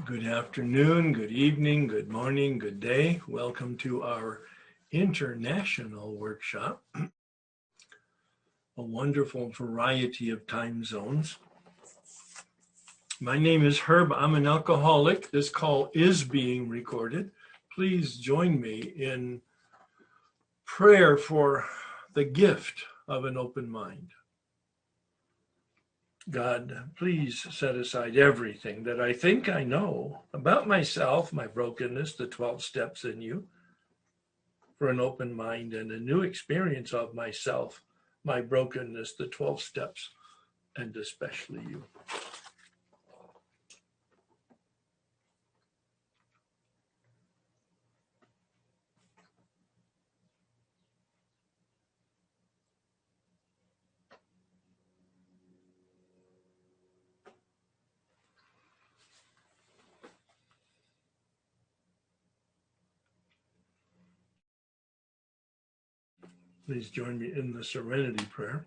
Good afternoon, good evening, good morning, good day. Welcome to our international workshop. A wonderful variety of time zones. My name is Herb. I'm an alcoholic. This call is being recorded. Please join me in prayer for the gift of an open mind. God, please set aside everything that I think I know about myself, my brokenness, the 12 steps in you, for an open mind and a new experience of myself, my brokenness, the 12 steps, and especially you. Please join me in the serenity prayer.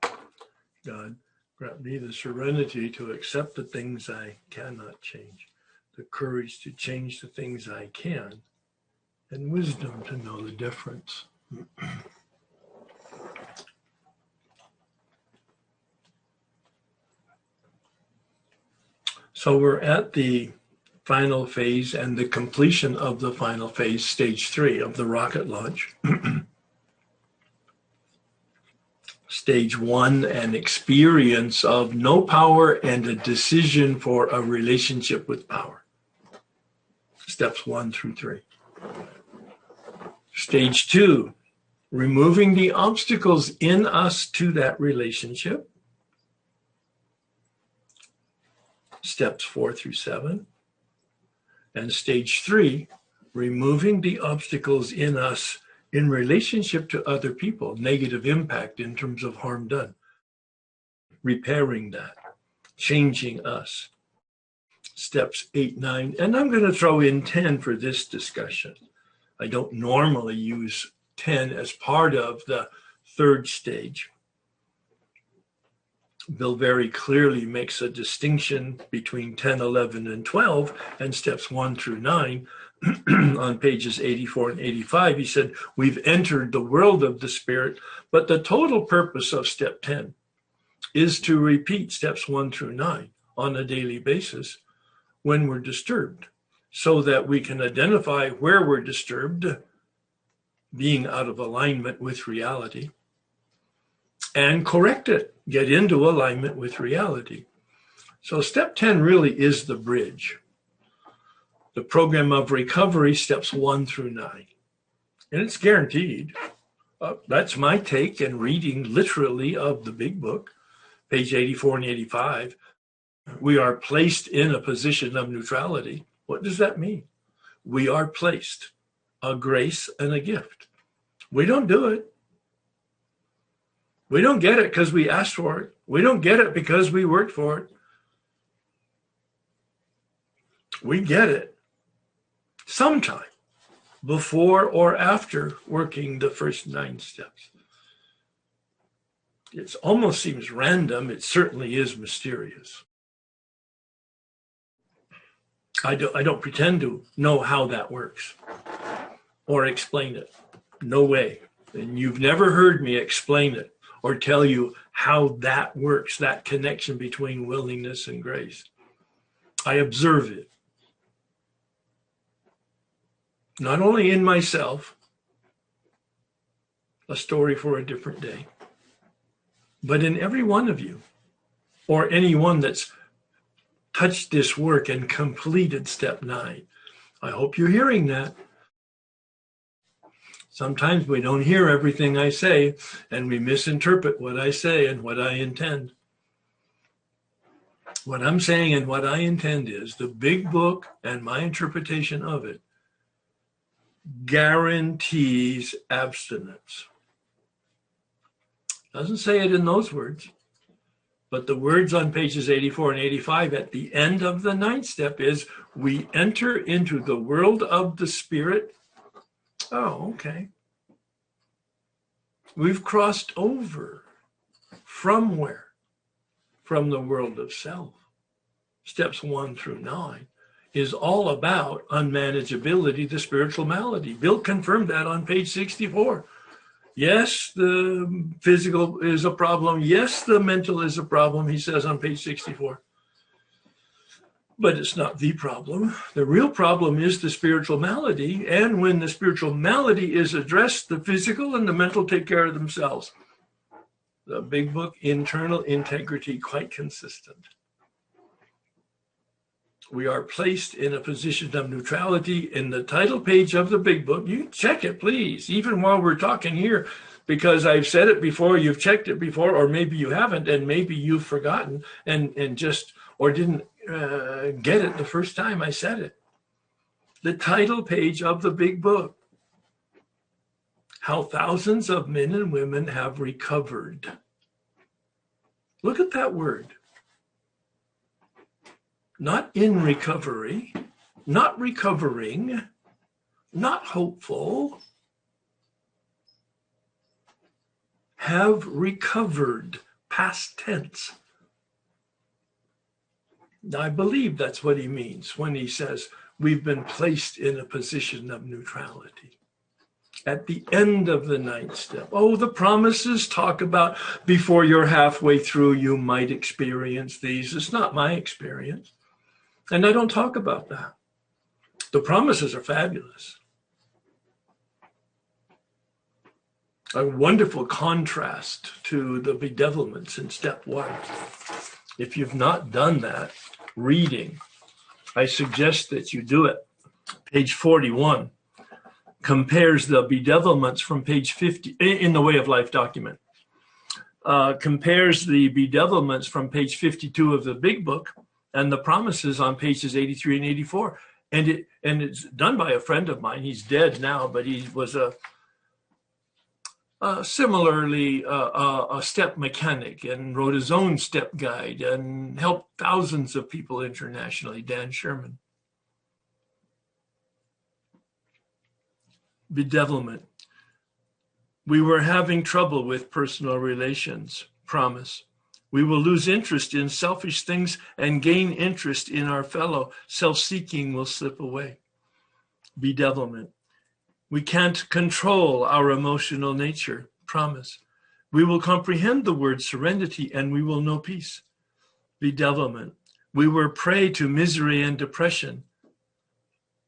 God, grant me the serenity to accept the things I cannot change, the courage to change the things I can, and wisdom to know the difference. So we're at the final phase and the completion of the final phase, stage 3 of the rocket launch. Stage 1, an experience of no power and a decision for a relationship with power. Steps 1 through 3. Stage 2, removing the obstacles in us to that relationship. Steps 4 through 7. And stage 3, removing the obstacles in us in relationship to other people, negative impact in terms of harm done, repairing that, changing us. Steps 8, 9, and I'm going to throw in 10 for this discussion. I don't normally use 10 as part of the third stage. Bill very clearly makes a distinction between 10, 11, and 12, and steps 1 through 9. On pages 84 and 85, he said, we've entered the world of the Spirit, but the total purpose of step 10 is to repeat steps 1 through 9 on a daily basis when we're disturbed, so that we can identify where we're disturbed, being out of alignment with reality, and correct it, get into alignment with reality. So step 10 really is the bridge. The program of recovery, steps 1 through 9. And it's guaranteed. That's my take and reading literally of the big book, page 84 and 85. We are placed in a position of neutrality. What does that mean? We are placed, a grace and a gift. We don't do it. We don't get it because we asked for it. We don't get it because we worked for it. We get it sometime before or after working the first 9 steps. It almost seems random. It certainly is mysterious. I don't pretend to know how that works or explain it. No way. And you've never heard me explain it or tell you how that works, that connection between willingness and grace. I observe it. Not only in myself, a story for a different day, but in every one of you, or anyone that's touched this work and completed step 9. I hope you're hearing that. Sometimes we don't hear everything I say, and we misinterpret what I say and what I intend. What I'm saying and what I intend is the big book and my interpretation of it guarantees abstinence. Doesn't say it in those words, but the words on pages 84 and 85 at the end of the 9th step is, we enter into the world of the Spirit. Oh, okay. We've crossed over from where? From the world of self. Steps 1 through 9. is all about unmanageability, the spiritual malady. Bill confirmed that on page 64. Yes, the physical is a problem. Yes, the mental is a problem, he says on page 64. But it's not the problem. The real problem is the spiritual malady. And when the spiritual malady is addressed, the physical and the mental take care of themselves. The big book, internal integrity, quite consistent. We are placed in a position of neutrality in the title page of the big book. You check it, please, even while we're talking here, because I've said it before, you've checked it before, or maybe you haven't, and maybe you've forgotten and just, or didn't get it the first time I said it. The title page of the big book. How thousands of men and women have recovered. Look at that word. Not in recovery, not recovering, not hopeful. Have recovered, past tense. I believe that's what he means when he says we've been placed in a position of neutrality. At the end of the ninth step, the promises talk about before you're halfway through, you might experience these. It's not my experience. And I don't talk about that. The promises are fabulous. A wonderful contrast to the bedevilments in step 1. If you've not done that reading, I suggest that you do it. Page 41 compares the bedevilments from page 50 in the Way of Life document. Compares the bedevilments from page 52 of the big book and the promises on pages 83 and 84. And it's done by a friend of mine. He's dead now, but he was similarly a step mechanic and wrote his own step guide and helped thousands of people internationally, Dan Sherman. Bedevilment. We were having trouble with personal relations. Promise. We will lose interest in selfish things and gain interest in our fellow. Self-seeking will slip away. Bedevilment. We can't control our emotional nature. Promise. We will comprehend the word serenity and we will know peace. Bedevilment. We were prey to misery and depression.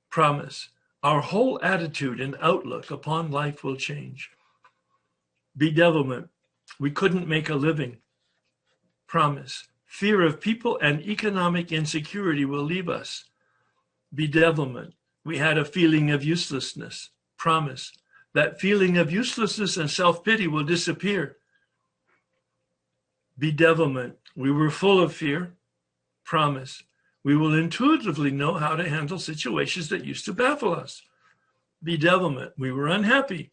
Promise. Our whole attitude and outlook upon life will change. Bedevilment. We couldn't make a living. Promise. Fear of people and economic insecurity will leave us. Bedevilment. We had a feeling of uselessness. Promise. That feeling of uselessness and self-pity will disappear. Bedevilment. We were full of fear. Promise. We will intuitively know how to handle situations that used to baffle us. Bedevilment. We were unhappy.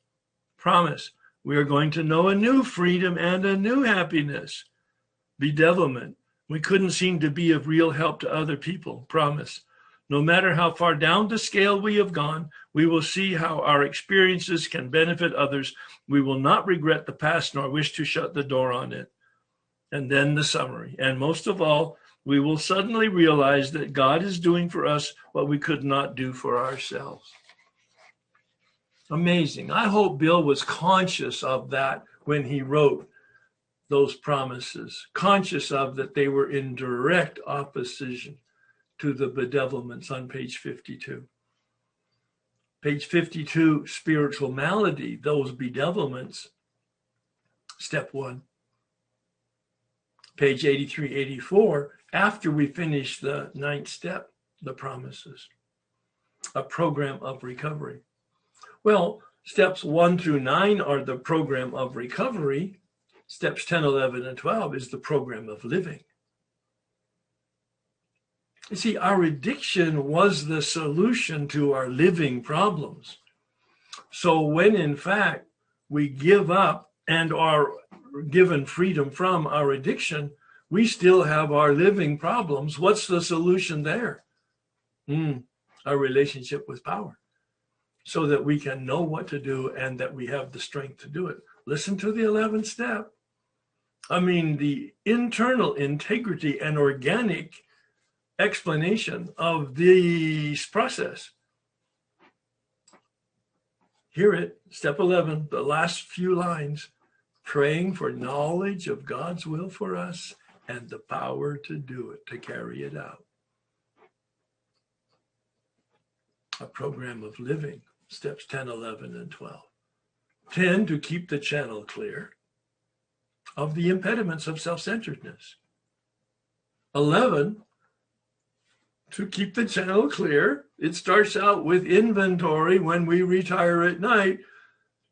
Promise. We are going to know a new freedom and a new happiness. Bedevilment. We couldn't seem to be of real help to other people. Promise. No matter how far down the scale we have gone, we will see how our experiences can benefit others. We will not regret the past nor wish to shut the door on it. And then the summary. And most of all, we will suddenly realize that God is doing for us what we could not do for ourselves. Amazing. I hope Bill was conscious of that when he wrote those promises, conscious of that they were in direct opposition to the bedevilments on page 52. Page 52, spiritual malady, those bedevilments, step 1. Page 83, 84, after we finish the ninth step, the promises, a program of recovery. Well, steps 1 through 9 are the program of recovery. Steps 10, 11, and 12 is the program of living. You see, our addiction was the solution to our living problems. So when in fact we give up and are given freedom from our addiction, we still have our living problems. What's the solution there? Our relationship with power, so that we can know what to do and that we have the strength to do it. Listen to the 11th step. I mean, the internal integrity and organic explanation of this process. Hear it, step 11, the last few lines, praying for knowledge of God's will for us and the power to do it, to carry it out. A program of living, steps 10, 11, and 12. 10, to keep the channel clear of the impediments of self-centeredness. 11, to keep the channel clear. It starts out with inventory when we retire at night,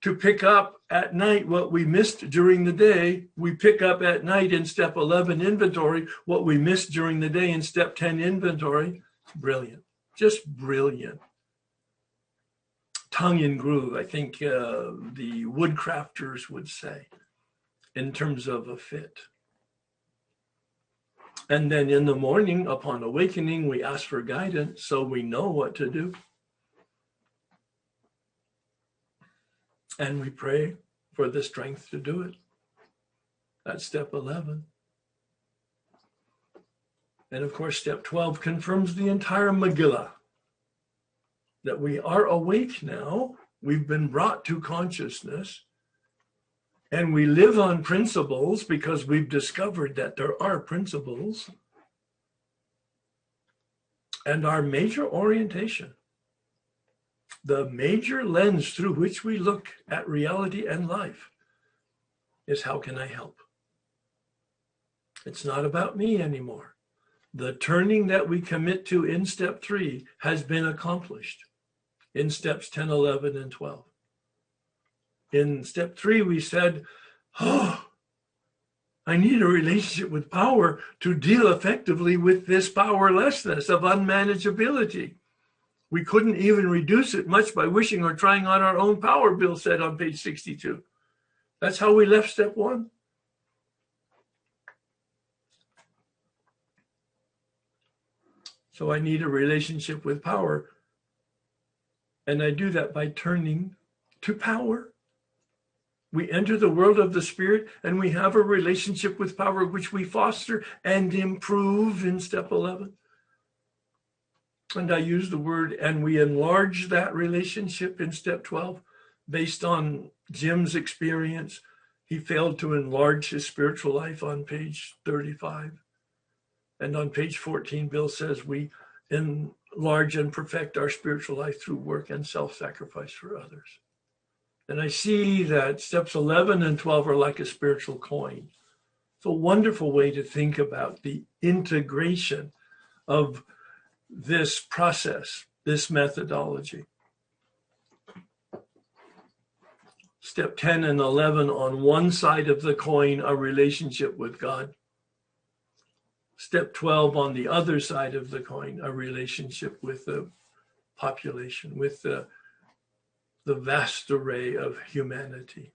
to pick up at night what we missed during the day. We pick up at night in step 11 inventory what we missed during the day in step 10 inventory. Brilliant, just brilliant. Tongue in groove, I think the woodcrafters would say, in terms of a fit. And then in the morning, upon awakening, we ask for guidance so we know what to do. And we pray for the strength to do it. That's step 11. And of course, step 12 confirms the entire Megillah, that we are awake now, we've been brought to consciousness, and we live on principles because we've discovered that there are principles. And our major orientation, the major lens through which we look at reality and life, is how can I help? It's not about me anymore. The turning that we commit to in step 3 has been accomplished in steps 10, 11, and 12. In step 3, we said, oh, I need a relationship with power to deal effectively with this powerlessness of unmanageability. We couldn't even reduce it much by wishing or trying on our own power, Bill said on page 62. That's how we left step 1. So I need a relationship with power. And I do that by turning to power. We enter the world of the spirit and we have a relationship with power which we foster and improve in step 11. And I use the word, and we enlarge that relationship in step 12 based on Jim's experience. He failed to enlarge his spiritual life on page 35. And on page 14, Bill says we enlarge and perfect our spiritual life through work and self-sacrifice for others. And I see that steps 11 and 12 are like a spiritual coin. It's a wonderful way to think about the integration of this process, this methodology. Step 10 and 11 on one side of the coin, a relationship with God. Step 12 on the other side of the coin, a relationship with the population, with the vast array of humanity.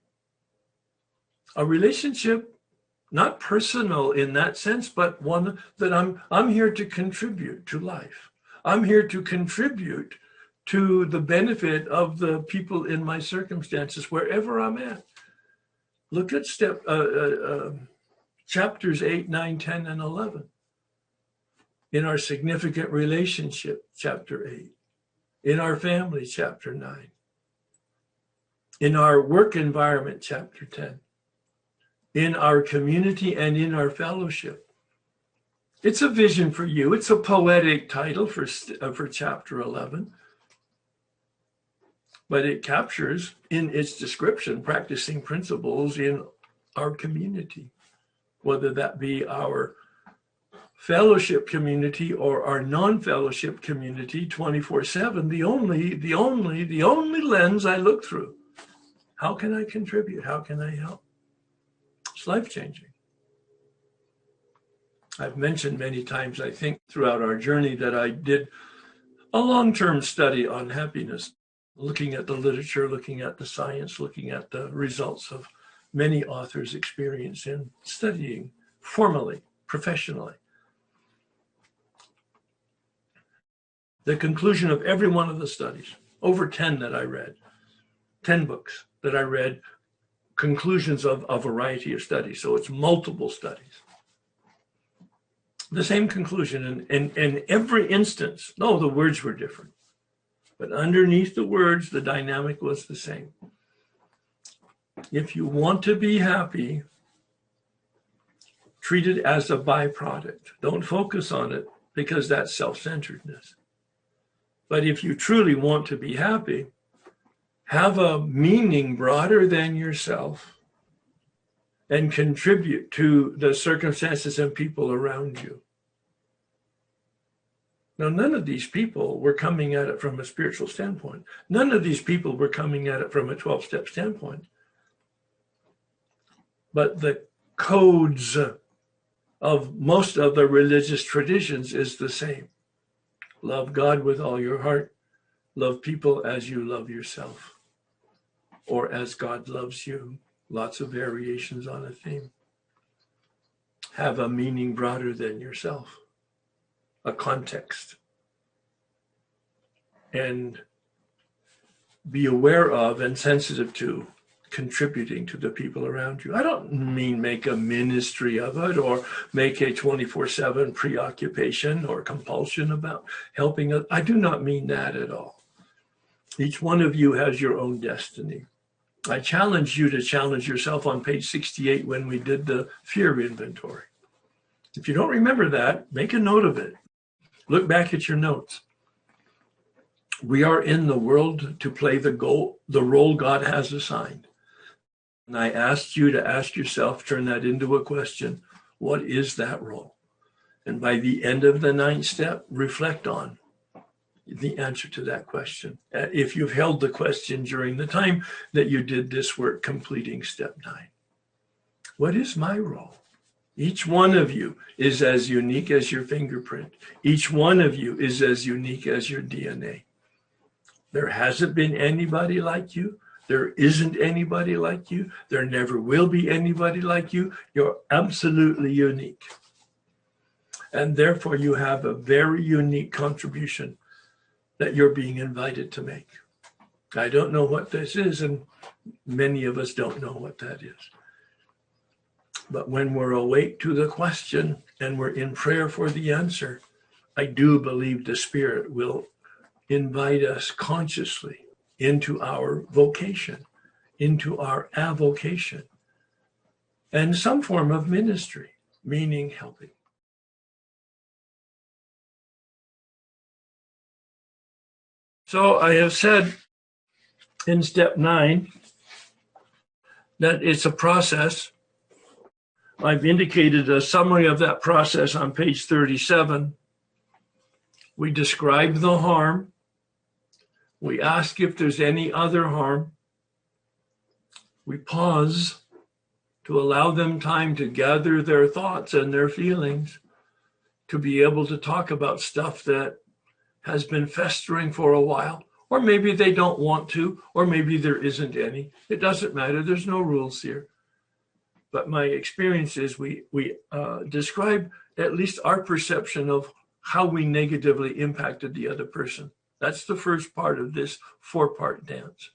A relationship, not personal in that sense, but one that I'm here to contribute to life. I'm here to contribute to the benefit of the people in my circumstances, wherever I'm at. Look at chapters 8, 9, 10, and 11. In our significant relationship, chapter 8. In our family, chapter 9. In our work environment, chapter 10. In our community and in our fellowship. It's a vision for you. It's a poetic title for chapter 11. But it captures in its description practicing principles in our community, whether that be our fellowship community or our non-fellowship community 24/7, the only lens I look through. How can I contribute? How can I help? It's life-changing. I've mentioned many times, I think, throughout our journey that I did a long-term study on happiness, looking at the literature, looking at the science, looking at the results of many authors' experience in studying formally, professionally. The conclusion of every one of the studies, over 10 that I read, 10 books that I read, conclusions of a variety of studies. So it's multiple studies. The same conclusion in every instance. No, the words were different. But underneath the words, the dynamic was the same. If you want to be happy, treat it as a byproduct. Don't focus on it, because that's self-centeredness. But if you truly want to be happy, have a meaning broader than yourself and contribute to the circumstances and people around you. Now, none of these people were coming at it from a spiritual standpoint. None of these people were coming at it from a 12-step standpoint. But the codes of most of the religious traditions is the same. Love God with all your heart. Love people as you love yourself, or as God loves you. Lots of variations on a theme. Have a meaning broader than yourself, a context. And be aware of and sensitive to contributing to the people around you. I don't mean make a ministry of it or make a 24/7 preoccupation or compulsion about helping it. I do not mean that at all. Each one of you has your own destiny. I challenge you to challenge yourself on page 68 when we did the fear inventory. If you don't remember that, make a note of it. Look back at your notes. We are in the world to play the role God has assigned. And I asked you to ask yourself, turn that into a question. What is that role? And by the end of the 9th step, reflect on the answer to that question. If you've held the question during the time that you did this work, completing step 9. What is my role? Each one of you is as unique as your fingerprint. Each one of you is as unique as your DNA. There hasn't been anybody like you. There isn't anybody like you. There never will be anybody like you. You're absolutely unique. And therefore, you have a very unique contribution that you're being invited to make. I don't know what this is, and many of us don't know what that is. But when we're awake to the question and we're in prayer for the answer, I do believe the Spirit will invite us consciously into our vocation, into our avocation, and some form of ministry, meaning helping. So I have said in step 9 that it's a process. I've indicated a summary of that process on page 37. We describe the harm. We ask if there's any other harm. We pause to allow them time to gather their thoughts and their feelings, to be able to talk about stuff that has been festering for a while, or maybe they don't want to, or maybe there isn't any. It doesn't matter. There's no rules here. But my experience is we describe at least our perception of how we negatively impacted the other person. That's the first part of this 4-part dance.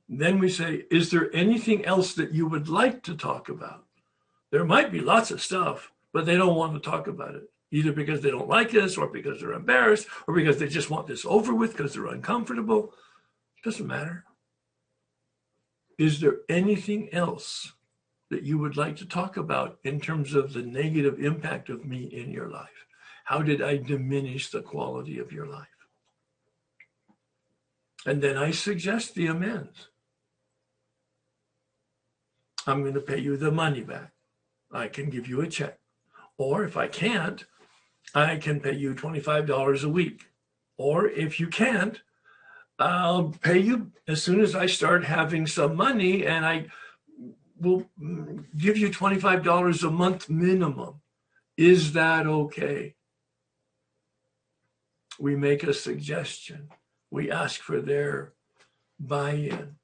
Then we say, is there anything else that you would like to talk about? There might be lots of stuff, but they don't want to talk about it, either because they don't like us, or because they're embarrassed, or because they just want this over with because they're uncomfortable. It doesn't matter. Is there anything else that you would like to talk about in terms of the negative impact of me in your life? How did I diminish the quality of your life? And then I suggest the amends. I'm going to pay you the money back. I can give you a check. Or if I can't, I can pay you $25 a week. Or if you can't, I'll pay you as soon as I start having some money, and I will give you $25 a month minimum. Is that okay? We make a suggestion. We ask for their buy-in.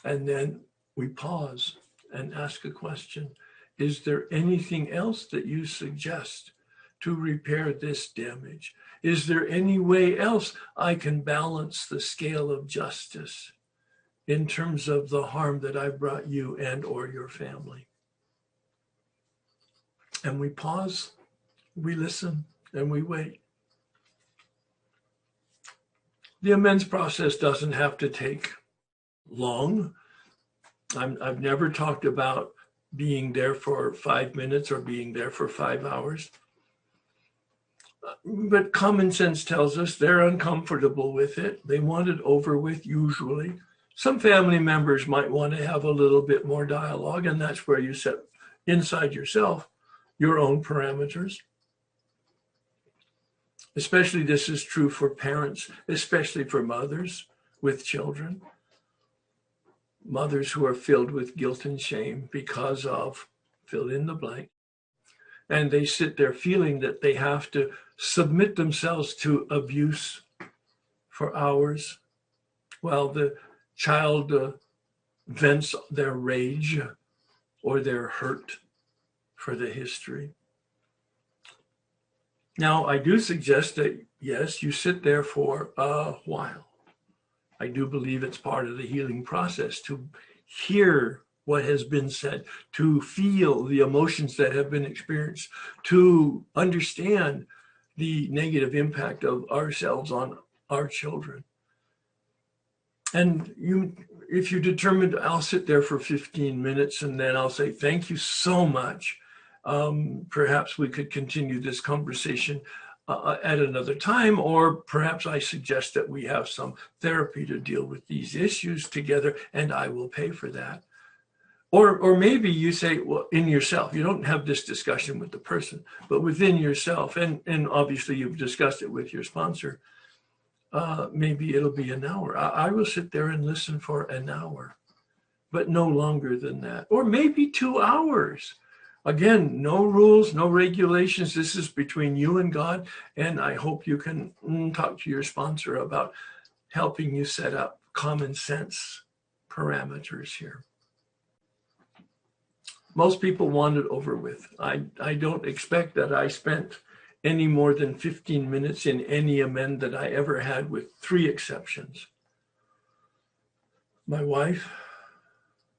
And then we pause and ask a question. Is there anything else that you suggest to repair this damage? Is there any way else I can balance the scale of justice in terms of the harm that I brought you and or your family? And we pause, we listen, and we wait. The amends process doesn't have to take long. I've never talked about being there for 5 minutes or being there for 5 hours. But common sense tells us they're uncomfortable with it. They want it over with usually. Some family members might want to have a little bit more dialogue, and that's where you set inside yourself your own parameters. Especially this is true for parents, especially for mothers with children. Mothers who are filled with guilt and shame because of fill in the blank. And they sit there feeling that they have to submit themselves to abuse for hours while the child vents their rage or their hurt for the history. Now, I do suggest that, yes, you sit there for a while. I do believe it's part of the healing process to hear what has been said, to feel the emotions that have been experienced, to understand the negative impact of ourselves on our children. And if you determined, I'll sit there for 15 minutes and then I'll say, thank you so much. Perhaps we could continue this conversation at another time, or perhaps I suggest that we have some therapy to deal with these issues together and I will pay for that. Or maybe you say, well, in yourself, you don't have this discussion with the person, but within yourself, and obviously you've discussed it with your sponsor, maybe it'll be an hour. I will sit there and listen for an hour, but no longer than that. Or maybe 2 hours. Again, no rules, no regulations. This is between you and God, and I hope you can talk to your sponsor about helping you set up common sense parameters here. Most people want it over with. I don't expect that I spent any more than 15 minutes in any amend that I ever had, with 3 exceptions. My wife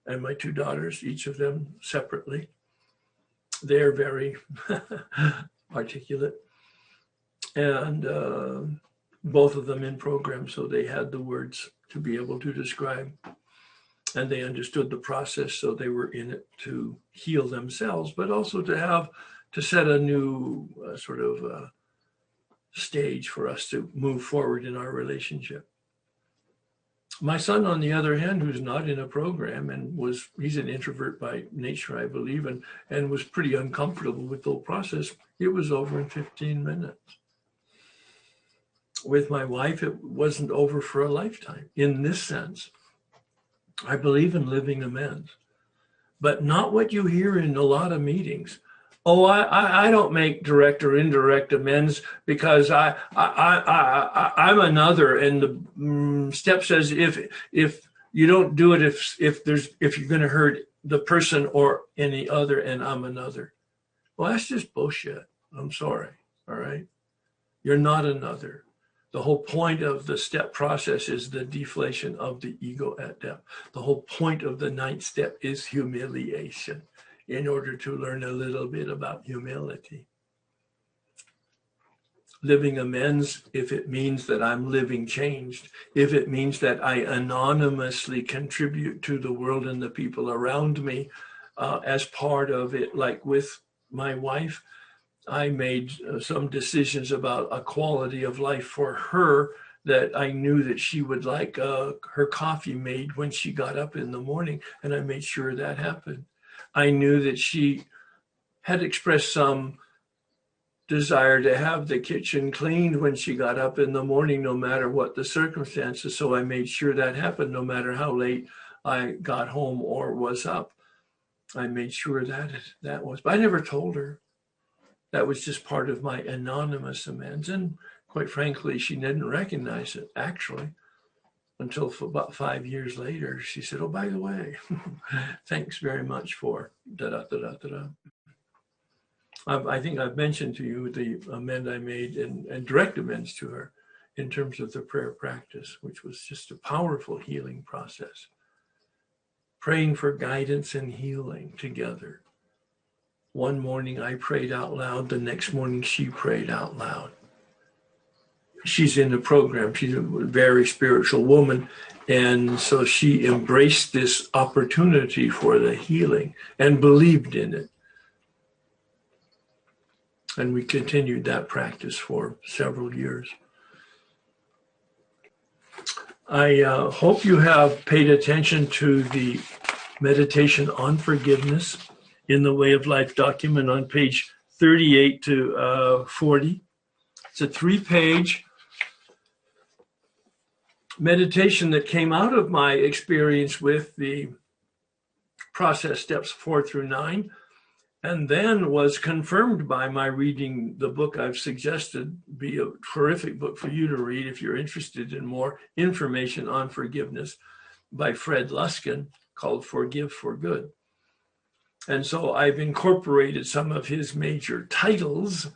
and my 2 daughters, each of them separately. They're very articulate, and both of them in program, so they had the words to be able to describe, and they understood the process, so they were in it to heal themselves, but also to set a new stage for us to move forward in our relationship. My son, on the other hand, who's not in a program and he's an introvert by nature, I believe, and was pretty uncomfortable with the whole process, it was over in 15 minutes. With my wife, it wasn't over for a lifetime. In this sense, I believe in living amends, but not what you hear in a lot of meetings. Oh, I don't make direct or indirect amends because I'm another, and the step says if you don't do it, if you're going to hurt the person or any other, and I'm another. Well, that's just bullshit. I'm sorry. All right, you're not another. The whole point of the step process is the deflation of the ego at depth. The whole point of the 9th step is humiliation, in order to learn a little bit about humility. Living amends, if it means that I'm living changed, if it means that I anonymously contribute to the world and the people around me as part of it, like with my wife, I made some decisions about a quality of life for her that I knew that she would like her coffee made when she got up in the morning, and I made sure that happened. I knew that she had expressed some desire to have the kitchen cleaned when she got up in the morning, no matter what the circumstances. So I made sure that happened, no matter how late I got home or was up. I made sure that was, but I never told her. That was just part of my anonymous amends. And quite frankly, she didn't recognize it, actually, until about 5 years later. She said, oh, by the way, thanks very much for da-da-da-da-da-da. I think I've mentioned to you the amend I made and direct amends to her in terms of the prayer practice, which was just a powerful healing process. Praying for guidance and healing together. One morning I prayed out loud. The next morning she prayed out loud. She's in the program. She's a very spiritual woman. And so she embraced this opportunity for the healing and believed in it. And we continued that practice for several years. I hope you have paid attention to the meditation on forgiveness in the Way of Life document on page 38 to 40. It's a 3-page meditation that came out of my experience with the process steps 4 through 9, and then was confirmed by my reading the book I've suggested be a terrific book for you to read if you're interested in more information on forgiveness, by Fred Luskin, called Forgive for Good. And so I've incorporated some of his major titles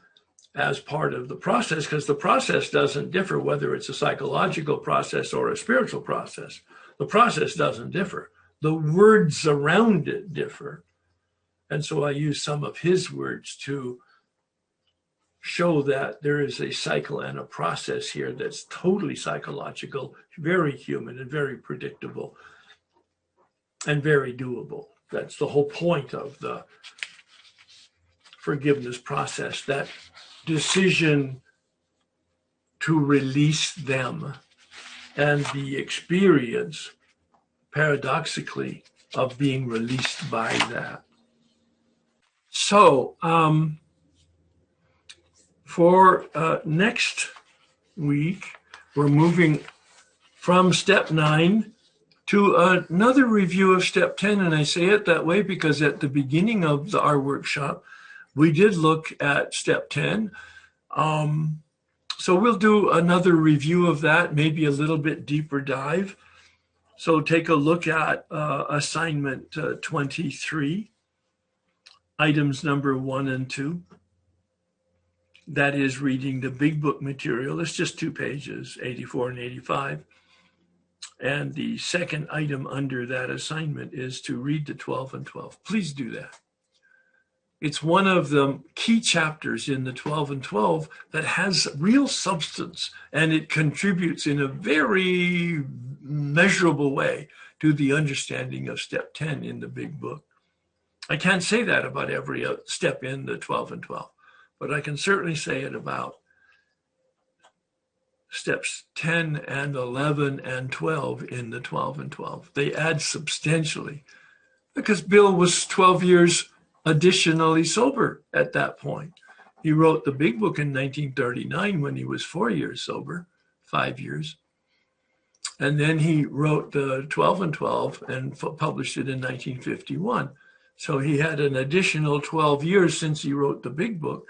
as part of the process, because the process doesn't differ whether it's a psychological process or a spiritual process. The process doesn't differ. The words around it differ. And so I use some of his words to show that there is a cycle and a process here that's totally psychological, very human, and very predictable, and very doable. That's the whole point of the forgiveness process, that decision to release them and the experience, paradoxically, of being released by that. So, for next week, we're moving from step 9 to another review of step 10. And I say it that way because at the beginning of our workshop, we did look at step 10. So we'll do another review of that, maybe a little bit deeper dive. So take a look at assignment 23. Items number 1 and 2. That is reading the big book material. It's just 2 pages, 84 and 85. And the second item under that assignment is to read the 12 and 12. Please do that. It's one of the key chapters in the 12 and 12 that has real substance, and it contributes in a very measurable way to the understanding of step 10 in the big book. I can't say that about every step in the 12 and 12, but I can certainly say it about steps 10 and 11 and 12 in the 12 and 12. They add substantially because Bill was 12 years additionally sober at that point. He wrote the big book in 1939 when he was 4 years sober, 5 years. And then he wrote the 12 and 12 and published it in 1951. So he had an additional 12 years since he wrote the big book.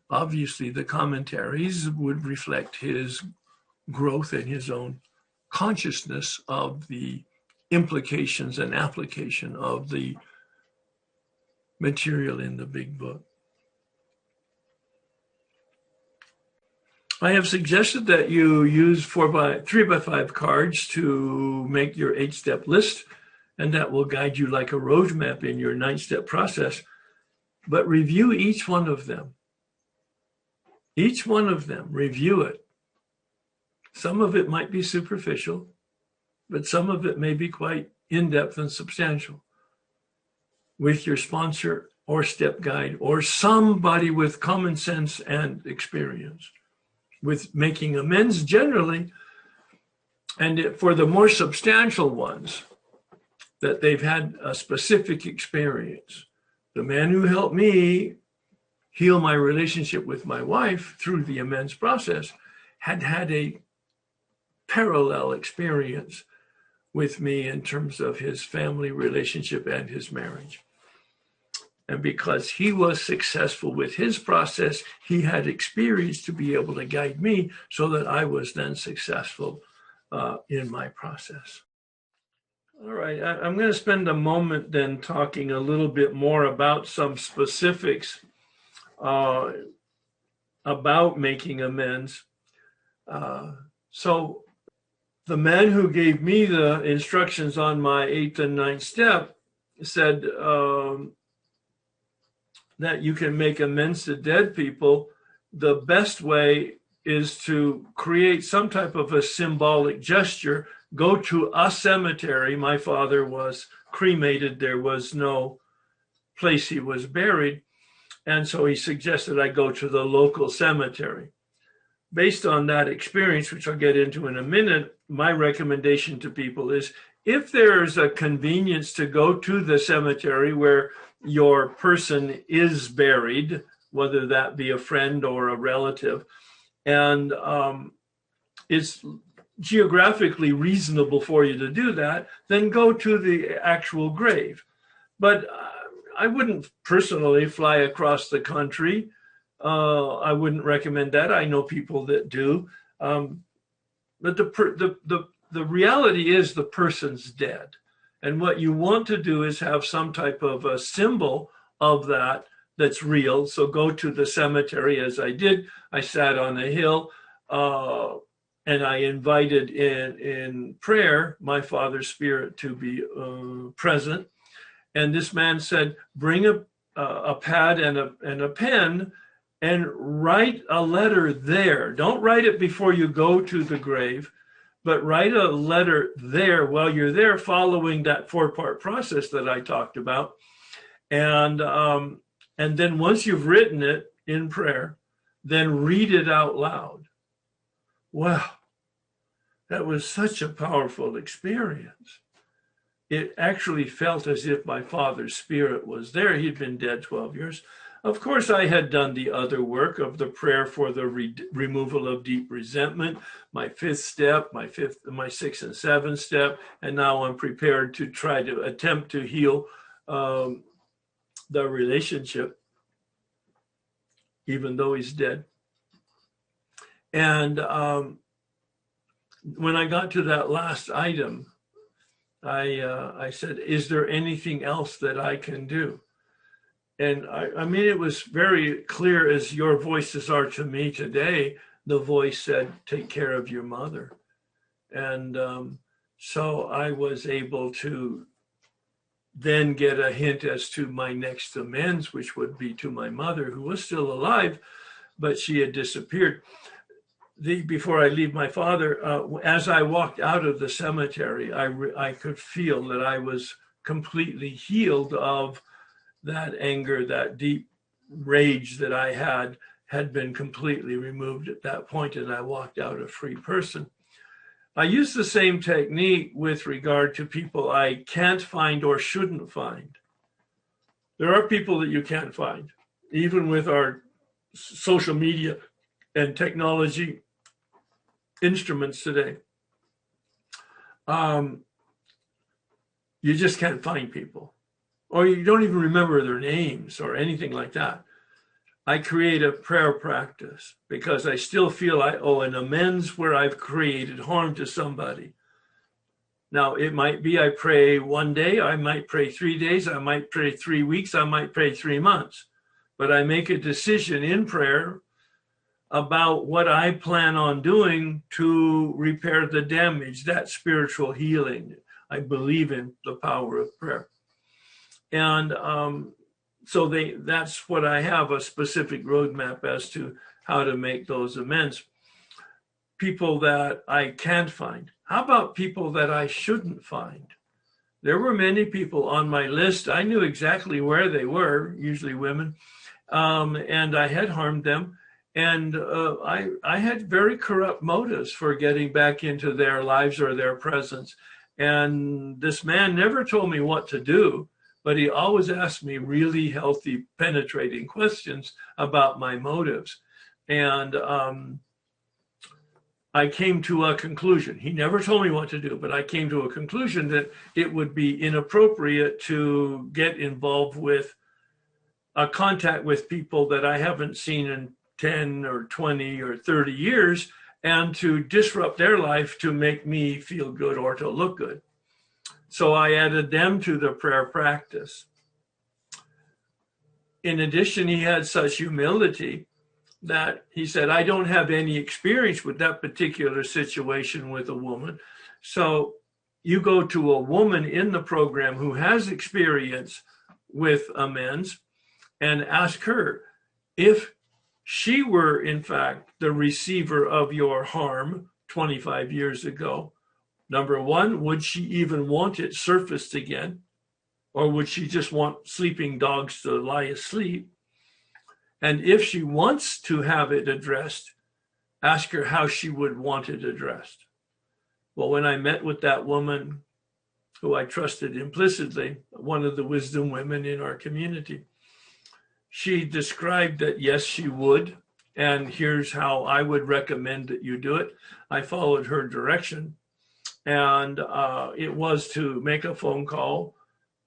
Obviously, the commentaries would reflect his growth in his own consciousness of the implications and application of the material in the big book. I have suggested that you use 3x5 cards to make your 8-step list, and that will guide you like a roadmap in your 9-step process. But review each one of them. Each one of them, review it. Some of it might be superficial, but some of it may be quite in-depth and substantial. With your sponsor or step guide or somebody with common sense and experience. With making amends generally, and for the more substantial ones, that they've had a specific experience. The man who helped me heal my relationship with my wife through the amends process had had a parallel experience with me in terms of his family relationship and his marriage. And because he was successful with his process, he had experience to be able to guide me so that I was then successful in my process. All right, I'm going to spend a moment then talking a little bit more about some specifics about making amends. So the man who gave me the instructions on my 8th and 9th step said, that you can make amends to dead people, the best way is to create some type of a symbolic gesture. Go to a cemetery. My father was cremated. There was no place he was buried. And so he suggested I go to the local cemetery. Based on that experience, which I'll get into in a minute, my recommendation to people is, if there's a convenience to go to the cemetery where your person is buried, whether that be a friend or a relative, and it's geographically reasonable for you to do that, then go to the actual grave. But I wouldn't personally fly across the country. I wouldn't recommend that. I know people that do. But the reality is the person's dead. And what you want to do is have some type of a symbol of that that's real. So go to the cemetery, as I did. I sat on a hill and I invited in prayer my father's spirit to be present. And this man said, bring a pad and a pen and write a letter there. Don't write it before you go to the grave, but write a letter there while you're there, following that 4-part process that I talked about. And then once you've written it in prayer, then read it out loud. Wow, that was such a powerful experience. It actually felt as if my father's spirit was there. He'd been dead 12 years. Of course, I had done the other work of the prayer for the removal of deep resentment, my 5th step, my 6th and 7th step, and now I'm prepared to try to attempt to heal the relationship, even though he's dead. And when I got to that last item, I said, is there anything else that I can do? And I mean, it was very clear, as your voices are to me today. The voice said, take care of your mother. And so I was able to then get a hint as to my next amends, which would be to my mother, who was still alive, but she had disappeared. Before I leave my father, as I walked out of the cemetery, I could feel that I was completely healed of that anger, that deep rage that I had been completely removed at that point, and I walked out a free person. I use the same technique with regard to people I can't find or shouldn't find. There are people that you can't find, even with our social media and technology instruments today. You just can't find people, or you don't even remember their names or anything like that. I create a prayer practice because I still feel I owe an amends where I've created harm to somebody. Now, it might be I pray one day, I might pray 3 days, I might pray 3 weeks, I might pray 3 months. But I make a decision in prayer about what I plan on doing to repair the damage, that spiritual healing. I believe in the power of prayer. And so that's what I have, a specific roadmap as to how to make those amends. People that I can't find. How about people that I shouldn't find? There were many people on my list. I knew exactly where they were, usually women, and I had harmed them. And I had very corrupt motives for getting back into their lives or their presence. And this man never told me what to do, but he always asked me really healthy, penetrating questions about my motives. And I came to a conclusion. He never told me what to do, but I came to a conclusion that it would be inappropriate to get involved with a contact with people that I haven't seen in 10 or 20 or 30 years, and to disrupt their life to make me feel good or to look good. So I added them to the prayer practice. In addition, he had such humility that he said, I don't have any experience with that particular situation with a woman. So you go to a woman in the program who has experience with amends, and ask her if she were, in fact, the receiver of your harm 25 years ago. Number one, would she even want it surfaced again? Or would she just want sleeping dogs to lie asleep? And if she wants to have it addressed, ask her how she would want it addressed. Well, when I met with that woman who I trusted implicitly, one of the wisdom women in our community, she described that, yes, she would. And here's how I would recommend that you do it. I followed her direction. And it was to make a phone call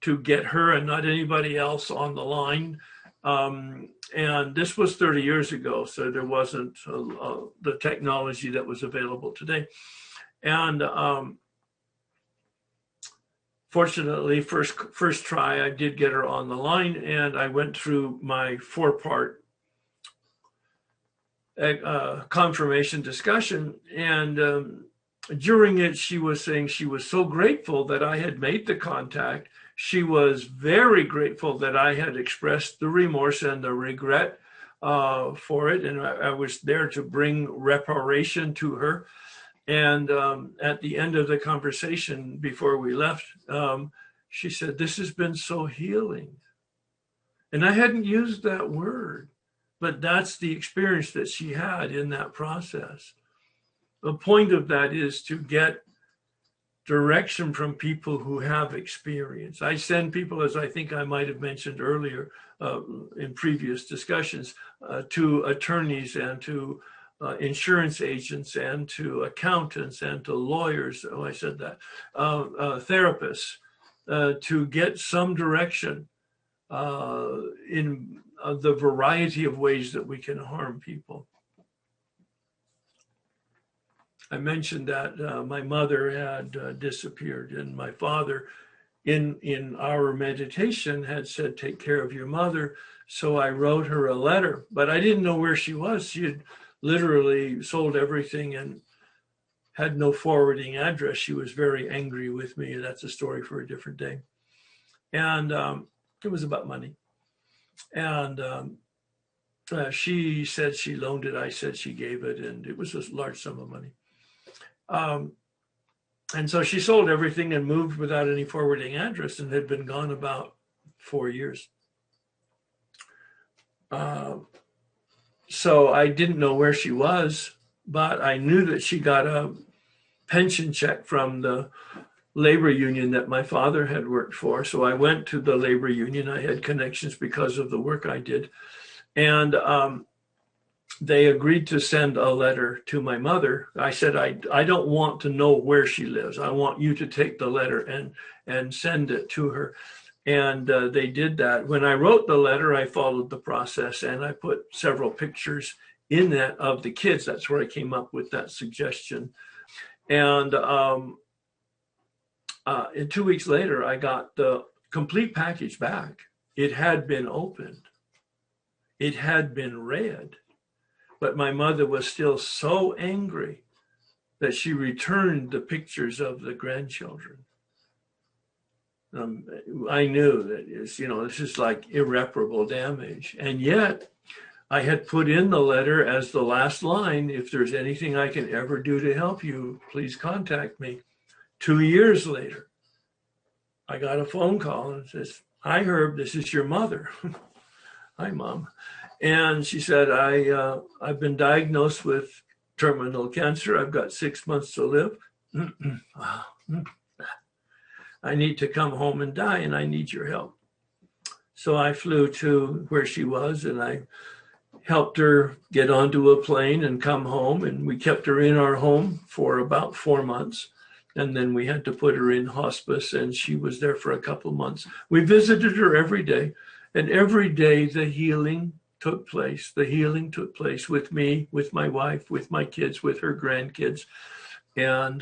to get her and not anybody else on the line. And this was 30 years ago, so there wasn't the technology that was available today. And fortunately, first try, I did get her on the line, and I went through my 4-part confirmation discussion. And during it, she was saying she was so grateful that I had made the contact. She was very grateful that I had expressed the remorse and the regret for it. And I was there to bring reparation to her. And at the end of the conversation, before we left, she said, "This has been so healing." And I hadn't used that word, but that's the experience that she had in that process. The point of that is to get direction from people who have experience. I send people, as I think I might have mentioned earlier in previous discussions, to attorneys and to insurance agents and to accountants and to lawyers. Oh, I said that. Therapists to get some direction in the variety of ways that we can harm people. I mentioned that my mother had disappeared, and my father, in our meditation, had said, "Take care of your mother." So I wrote her a letter, but I didn't know where she was. She had literally sold everything and had no forwarding address. She was very angry with me. That's a story for a different day. And it was about money. And she said she loaned it. I said she gave it, and it was a large sum of money. And so she sold everything and moved without any forwarding address and had been gone about 4 years. So I didn't know where she was, but I knew that she got a pension check from the labor union that my father had worked for. So I went to the labor union. I had connections because of the work I did. And they agreed to send a letter to my mother. I said, I don't want to know where she lives. I want you to take the letter and send it to her. And they did that. When I wrote the letter, I followed the process, and I put several pictures in that of the kids. That's where I came up with that suggestion. And 2 weeks later, I got the complete package back. It had been opened. It had been read. But my mother was still so angry that she returned the pictures of the grandchildren. I knew that this is like irreparable damage. And yet I had put in the letter as the last line, "If there's anything I can ever do to help you, please contact me." 2 years later, I got a phone call and it says, "Hi, Herb, this is your mother." Hi, Mom. And she said, I've been diagnosed with terminal cancer. I've got 6 months to live. Wow. I need to come home and die, and I need your help. So I flew to where she was, and I helped her get onto a plane and come home. And we kept her in our home for about 4 months. And then we had to put her in hospice, and she was there for a couple of months. We visited her every day, and every day the healing took place. The healing took place with me, with my wife, with my kids, with her grandkids. And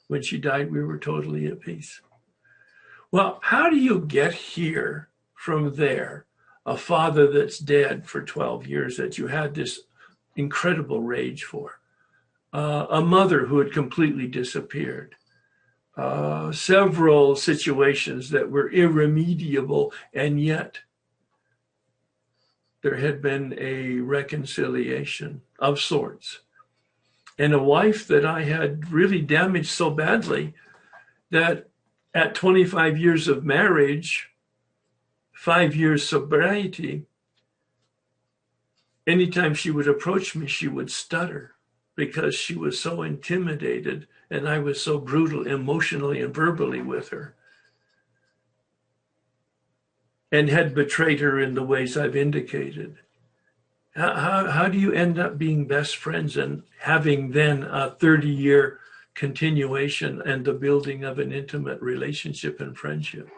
when she died, we were totally at peace. Well, how do you get here from there? A father that's dead for 12 years that you had this incredible rage for. A mother who had completely disappeared. Several situations that were irremediable, and yet there had been a reconciliation of sorts. And a wife that I had really damaged so badly that at 25 years of marriage, 5 years sobriety, anytime she would approach me, she would stutter because she was so intimidated and I was so brutal emotionally and verbally with her and had betrayed her in the ways I've indicated. How do you end up being best friends and having then a 30-year continuation and the building of an intimate relationship and friendship?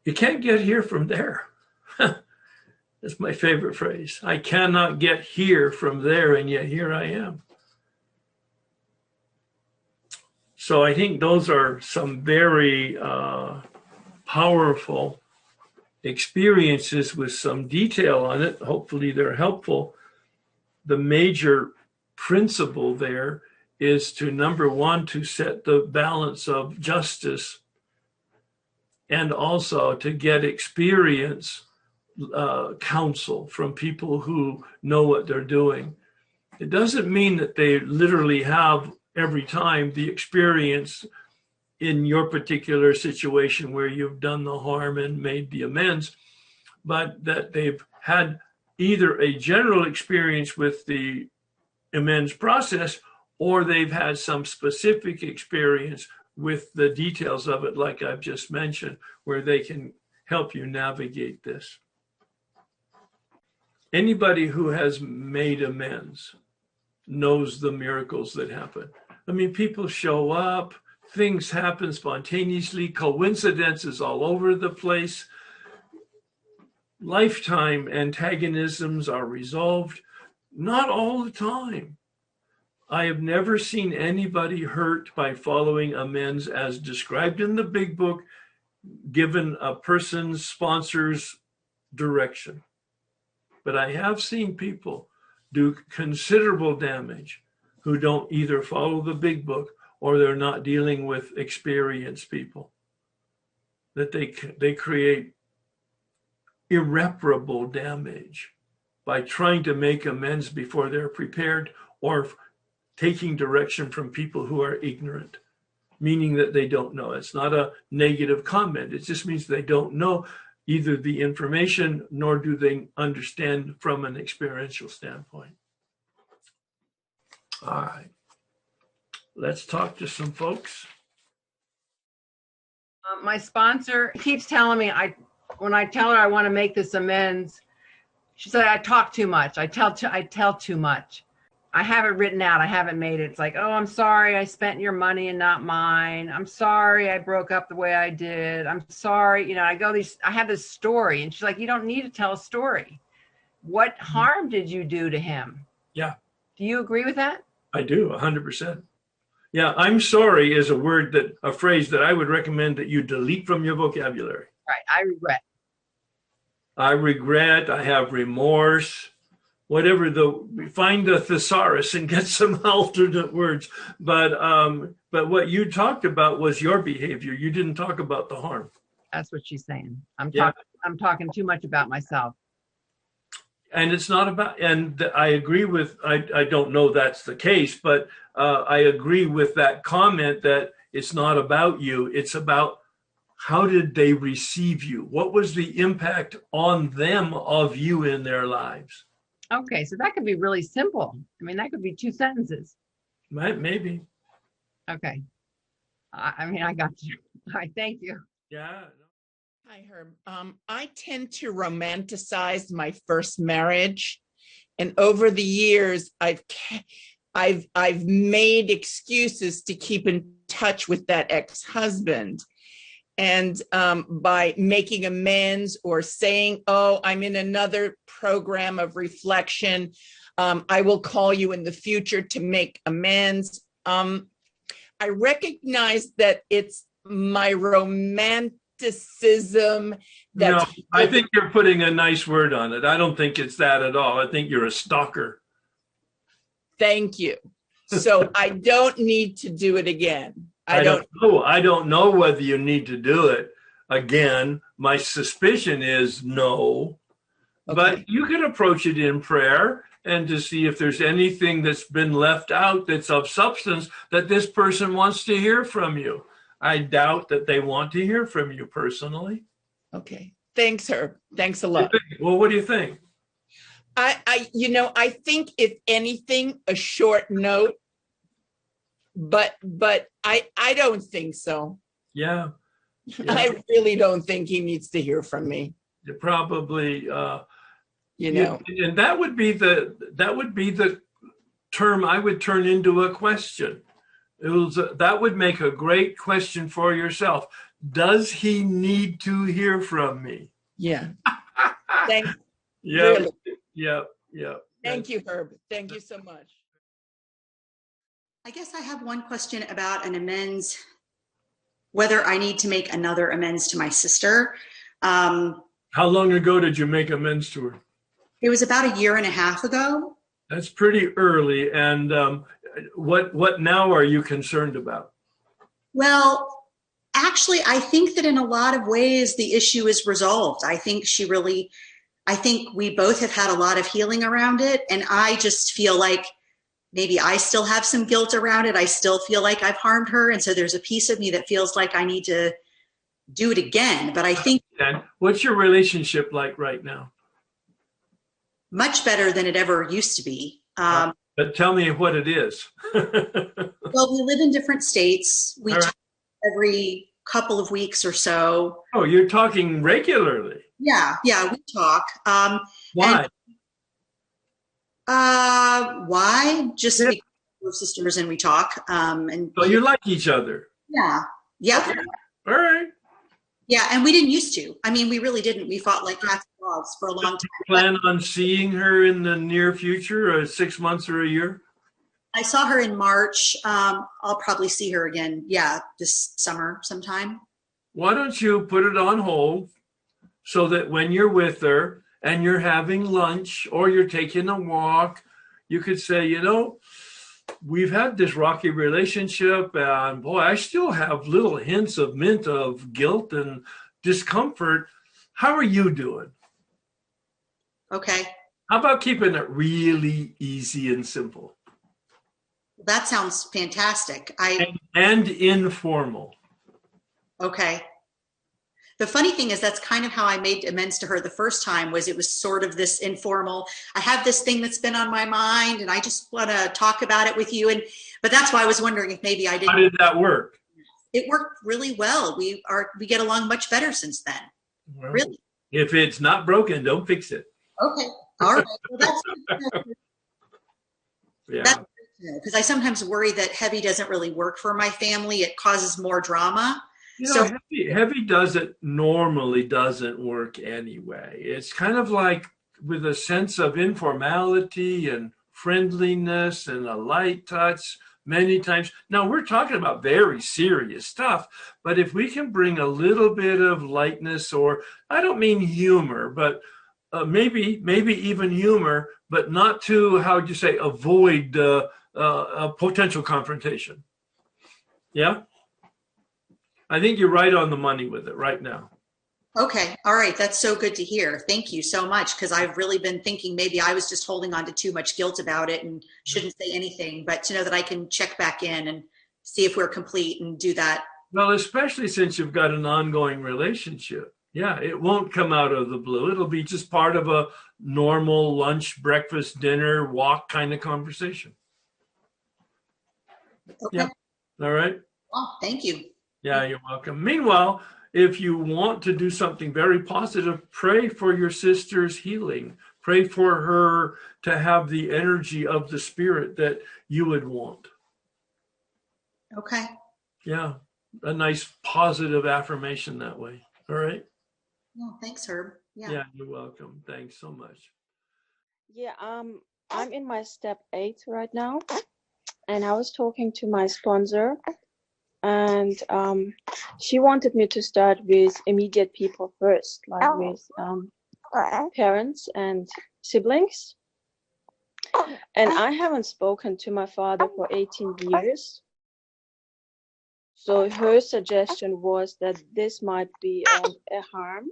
You can't get here from there. That's my favorite phrase. I cannot get here from there, and yet here I am. So I think those are some very powerful experiences with some detail on it. Hopefully they're helpful. The major principle there is to, number one, to set the balance of justice and also to get experience, counsel from people who know what they're doing. It doesn't mean that they literally have every time the experience in your particular situation where you've done the harm and made the amends, but that they've had either a general experience with the amends process or they've had some specific experience with the details of it, like I've just mentioned, where they can help you navigate this. Anybody who has made amends knows the miracles that happen. I mean, people show up, things happen spontaneously, coincidences all over the place. Lifetime antagonisms are resolved, not all the time. I have never seen anybody hurt by following amends as described in the big book, given a person's sponsor's direction. But I have seen people do considerable damage who don't either follow the big book or they're not dealing with experienced people. That they create irreparable damage by trying to make amends before they're prepared or taking direction from people who are ignorant, meaning that they don't know. It's not a negative comment. It just means they don't know either the information nor do they understand from an experiential standpoint. All right. Let's talk to some folks. My sponsor keeps telling me, when I tell her I want to make this amends, she said I talk too much. I tell too much. I have it written out. I haven't made it. It's like, oh, I'm sorry I spent your money and not mine. I'm sorry I broke up the way I did. I'm sorry. You know, I have this story, and she's like, you don't need to tell a story. What harm did you do to him? Yeah. Do you agree with that? I do, 100%. Yeah, I'm sorry is a phrase that I would recommend that you delete from your vocabulary. Right. I regret, I have remorse, whatever find the thesaurus and get some alternate words. But what you talked about was your behavior. You didn't talk about the harm. That's what she's saying. I'm talking too much about myself. And it's not about, and I agree with, I don't know that's the case, but I agree with that comment that it's not about you. It's about how did they receive you? What was the impact on them of you in their lives? Okay, so that could be really simple. I mean, that could be 2 sentences. Maybe. Okay. I got you. All right, thank you. Yeah. Hi, Herb. I tend to romanticize my first marriage, and over the years, I've made excuses to keep in touch with that ex-husband, and by making amends or saying, "Oh, I'm in another program of reflection. I will call you in the future to make amends." I recognize that it's my romanticism that. No, I think you're putting a nice word on it. I don't think it's that at all. I think you're a stalker. Thank you. So I don't need to do it again. I don't know whether you need to do it again. My suspicion is no. But you can approach it in prayer and to see if there's anything that's been left out that's of substance that this person wants to hear from you. I doubt that they want to hear from you personally. Okay. Thanks, Herb. Thanks a lot. Well, what do you think? I think if anything, a short note, but I don't think so. Yeah. I really don't think he needs to hear from me. You probably, and that would be the term I would turn into a question. That would make a great question for yourself. Does he need to hear from me? Yeah. Thanks. Yeah. Really. Yeah. Thank you, Herb. Thank you so much. I guess I have one question about an amends, whether I need to make another amends to my sister. How long ago did you make amends to her? It was about 1.5 years ago. That's pretty early. And what now are you concerned about? Well, actually, I think that in a lot of ways the issue is resolved. I think we both have had a lot of healing around it. And I just feel like maybe I still have some guilt around it. I still feel like I've harmed her. And so there's a piece of me that feels like I need to do it again. But I think. And what's your relationship like right now? Much better than it ever used to be. But tell me what it is. Well, we live in different states. We talk every couple of weeks or so. Oh, you're talking regularly. Yeah, we talk. Why? Why? Just because we're sisters and we talk. And so you like each other. Yeah. Okay. All right. Yeah, and we didn't used to. I mean, we really didn't. We fought like cats and dogs for a long time. You plan on seeing her in the near future, or 6 months or a year? I saw her in March. I'll probably see her again. Yeah, this summer sometime. Why don't you put it on hold so that when you're with her and you're having lunch or you're taking a walk, you could say, we've had this rocky relationship, and boy, I still have little hints of guilt and discomfort. How are you doing? Okay. How about keeping it really easy and simple? That sounds fantastic. And informal. Okay. The funny thing is that's kind of how I made amends to her the first time. It was sort of this informal, I have this thing that's been on my mind and I just want to talk about it with you. But that's why I was wondering if maybe I didn't. How did that work? It worked really well. We get along much better since then. Well, really. If it's not broken, don't fix it. Okay. All right. Well, that's yeah. Because I sometimes worry that heavy doesn't really work for my family. It causes more drama. So heavy normally doesn't work anyway. It's kind of like with a sense of informality and friendliness and a light touch many times. Now we're talking about very serious stuff, but if we can bring a little bit of lightness, or I don't mean humor, but maybe even humor, but not to, how would you say, avoid a potential confrontation. Yeah? I think you're right on the money with it right now. Okay. All right. That's so good to hear. Thank you so much. Because I've really been thinking maybe I was just holding on to too much guilt about it and shouldn't say anything, but to know that I can check back in and see if we're complete and do that. Well, especially since you've got an ongoing relationship. Yeah, it won't come out of the blue. It'll be just part of a normal lunch, breakfast, dinner, walk kind of conversation. Okay. Yeah. All right. Well, thank you. Yeah, you're welcome. Meanwhile, if you want to do something very positive, pray for your sister's healing. Pray for her to have the energy of the spirit that you would want. Okay. Yeah, a nice positive affirmation that way. All right. Well, thanks, Herb. Yeah, you're welcome. Thanks so much. Yeah, I'm in my step 8 right now, and I was talking to my sponsor, and she wanted me to start with immediate people first, like with parents and siblings. And I haven't spoken to my father for 18 years. So her suggestion was that this might be a harm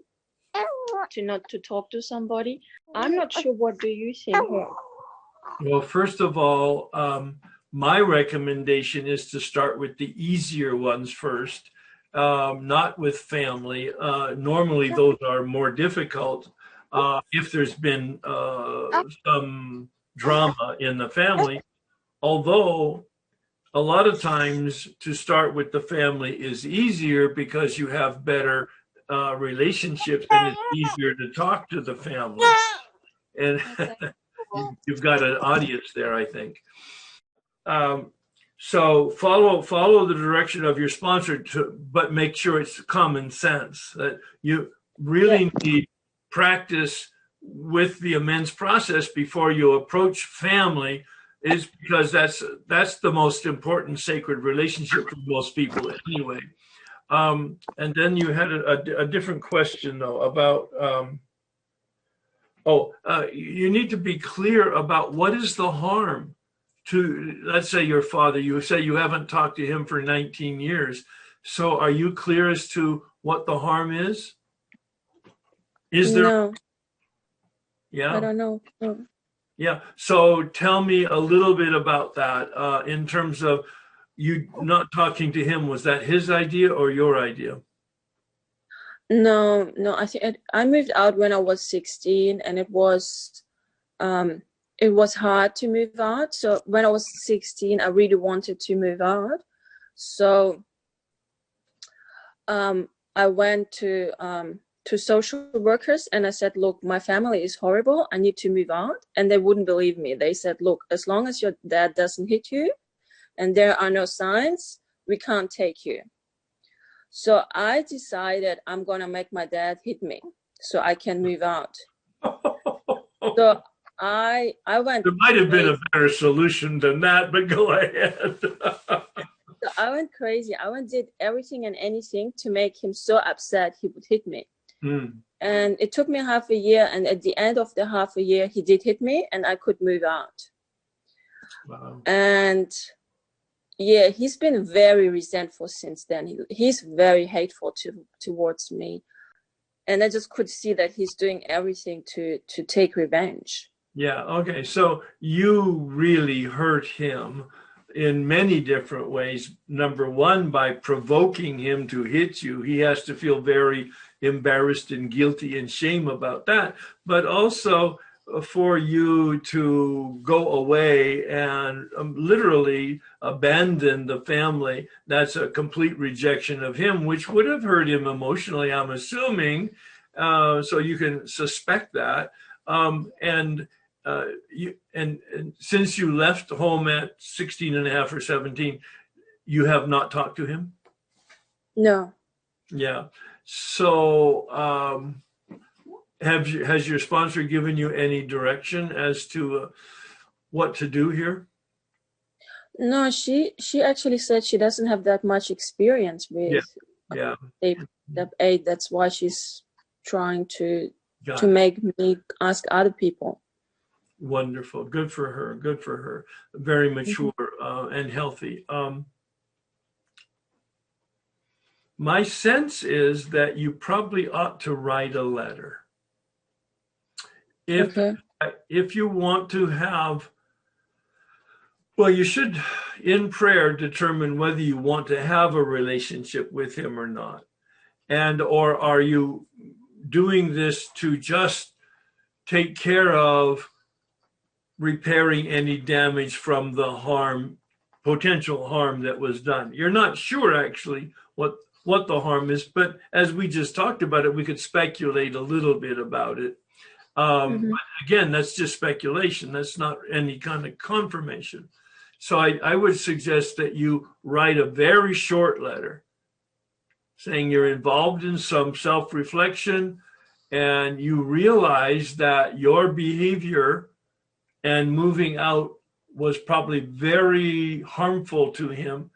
to not to talk to somebody. I'm not sure. What do you think here? Well, first of all, my recommendation is to start with the easier ones first, not with family. Normally, those are more difficult if there's been some drama in the family. Although a lot of times to start with the family is easier because you have better relationships and it's easier to talk to the family. And you've got an audience there, I think. So follow the direction of your sponsor, but make sure it's common sense that you really need practice with the amends process before you approach family, is because that's the most important sacred relationship for most people anyway. And then you had a different question though about you need to be clear about what is the harm to, let's say, your father. You say you haven't talked to him for 19 years. So are you clear as to what the harm is? Is there? No, Yeah. I don't know. No. Yeah. So tell me a little bit about that in terms of you not talking to him. Was that his idea or your idea? No, I think I moved out when I was 16, and it was hard to move out. So when I was 16, I really wanted to move out. So I went to social workers and I said, look, my family is horrible. I need to move out. And they wouldn't believe me. They said, look, as long as your dad doesn't hit you and there are no signs, we can't take you. So I decided I'm going to make my dad hit me so I can move out. So I went. There might have been a better solution than that, but go ahead. So I went crazy. I did everything and anything to make him so upset he would hit me. And it took me half a year. And at the end of the half a year, he did hit me and I could move out. Wow. And yeah, he's been very resentful since then. He's very hateful towards me. And I just could see that he's doing everything to take revenge. Yeah. Okay. So you really hurt him in many different ways. Number one, by provoking him to hit you. He has to feel very embarrassed and guilty and shame about that. But also for you to go away and literally abandon the family, that's a complete rejection of him, which would have hurt him emotionally, I'm assuming. So you can suspect that. And since you left home at 16 and a half or 17, you have not talked to him? No. Yeah. So has your sponsor given you any direction as to what to do here? No, she actually said she doesn't have that much experience with step 8. That's why she's trying to make me ask other people. Wonderful. Good for her. Good for her. Very mature and healthy. My sense is that you probably ought to write a letter. If you want to have, well, you should, in prayer, determine whether you want to have a relationship with him or not. Or are you doing this to just take care of repairing any damage from the potential harm that was done? You're not sure actually what the harm is, but as we just talked about it, we could speculate a little bit about it. But again, that's just speculation. That's not any kind of confirmation. So I would suggest that you write a very short letter saying you're involved in some self-reflection and you realize that your behavior and moving out was probably very harmful to him.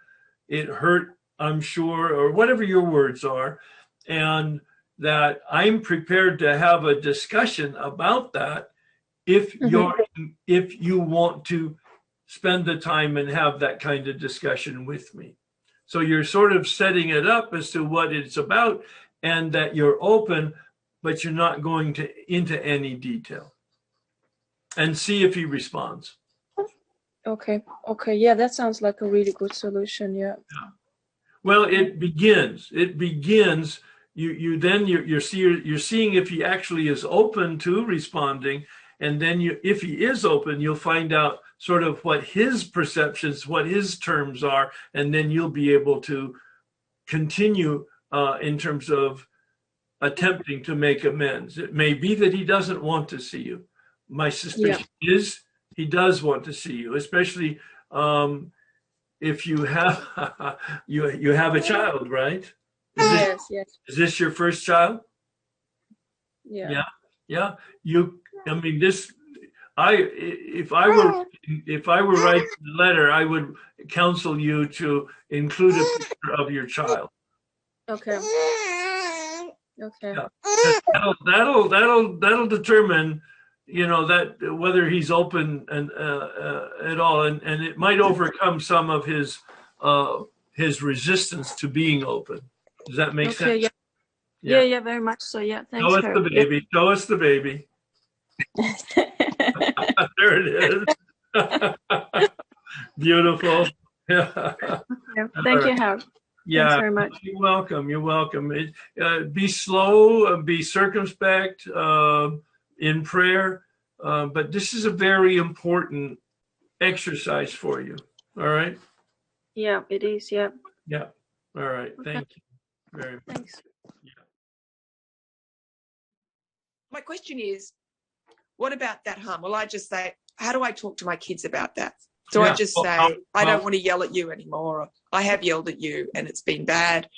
It hurt, I'm sure, or whatever your words are, and that I'm prepared to have a discussion about that if you want to spend the time and have that kind of discussion with me. So you're sort of setting it up as to what it's about and that you're open, but you're not going into any detail. And see if he responds. Okay. Okay. Yeah, that sounds like a really good solution. Yeah. Well, it begins. You're seeing if he actually is open to responding, and then if he is open, you'll find out sort of what his perceptions, what his terms are, and then you'll be able to continue in terms of attempting to make amends. It may be that he doesn't want to see you. My suspicion is he does want to see you, especially if you have you have a child, right? Yes. Is this your first child? Yeah. Yeah. I mean, if I were writing the letter, I would counsel you to include a picture of your child. Okay. Okay. Yeah. That'll determine, that whether he's open and at all, and it might overcome some of his resistance to being open. Does that make sense? Yeah, very much so. Yeah, thanks. Show us the baby. Show us the baby. There it is. Beautiful. Yeah, thank you, Howard. Yeah, thanks very much. You're welcome. You're welcome. Be slow, be circumspect in prayer, but this is a very important exercise for you. All right? Yeah, it is. Yeah. Yeah. All right. Okay. Thank you very much. Thanks. My question is, what about that harm? Will I just say, how do I talk to my kids about that? Do I just say, I don't want to yell at you anymore, or I have yelled at you and it's been bad?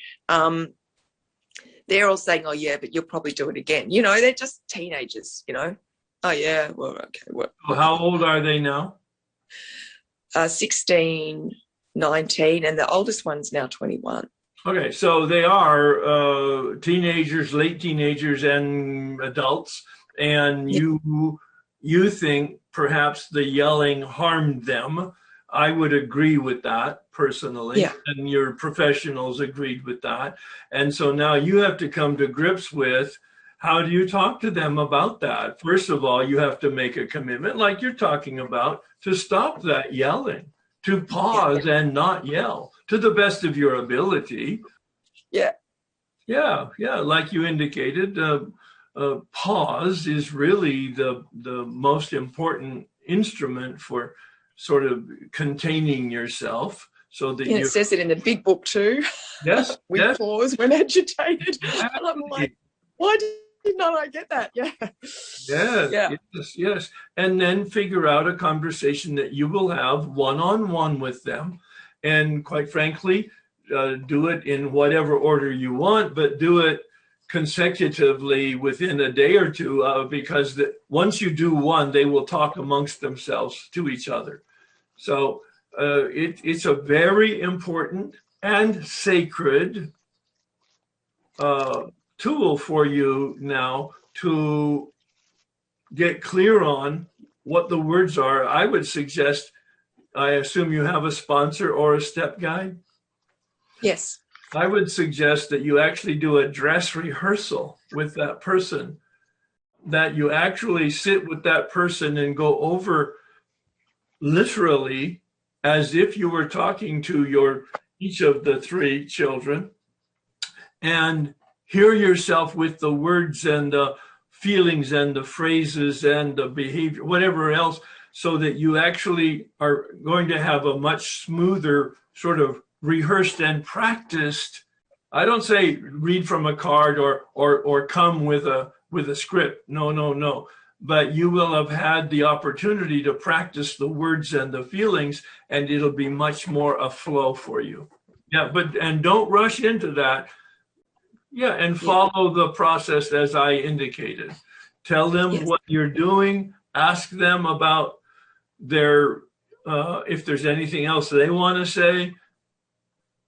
They're all saying, oh, yeah, but you'll probably do it again. They're just teenagers, Oh, yeah, well, okay. Well, How old are they now? 16, 19, and the oldest one's now 21. Okay, so they are teenagers, late teenagers, and adults, and you think perhaps the yelling harmed them. I would agree with that personally, and your professionals agreed with that. And so now you have to come to grips with, how do you talk to them about that? First of all, you have to make a commitment, like you're talking about, to stop that yelling, to pause and not yell to the best of your ability. Yeah, like you indicated, pause is really the most important instrument for sort of containing yourself, so that it says it in the big book too. Yes, we pause when agitated. And I'm like, why did not I get that? Yes. And then figure out a conversation that you will have one-on-one with them, and quite frankly, do it in whatever order you want, but do it consecutively within a day or two, because once you do one, they will talk amongst themselves to each other. So it's a very important and sacred tool for you now to get clear on what the words are. I would suggest, I assume you have a sponsor or a step guide? Yes. I would suggest that you actually do a dress rehearsal with that person, that you actually sit with that person and go over literally as if you were talking to each of the three children, and hear yourself with the words and the feelings and the phrases and the behavior, whatever else, so that you actually are going to have a much smoother sort of rehearsed and practiced. I don't say read from a card or come with a script. No. But you will have had the opportunity to practice the words and the feelings, and it'll be much more a flow for you. And don't rush into that. And follow the process as I indicated. Tell them what you're doing. Ask them about their, if there's anything else they want to say.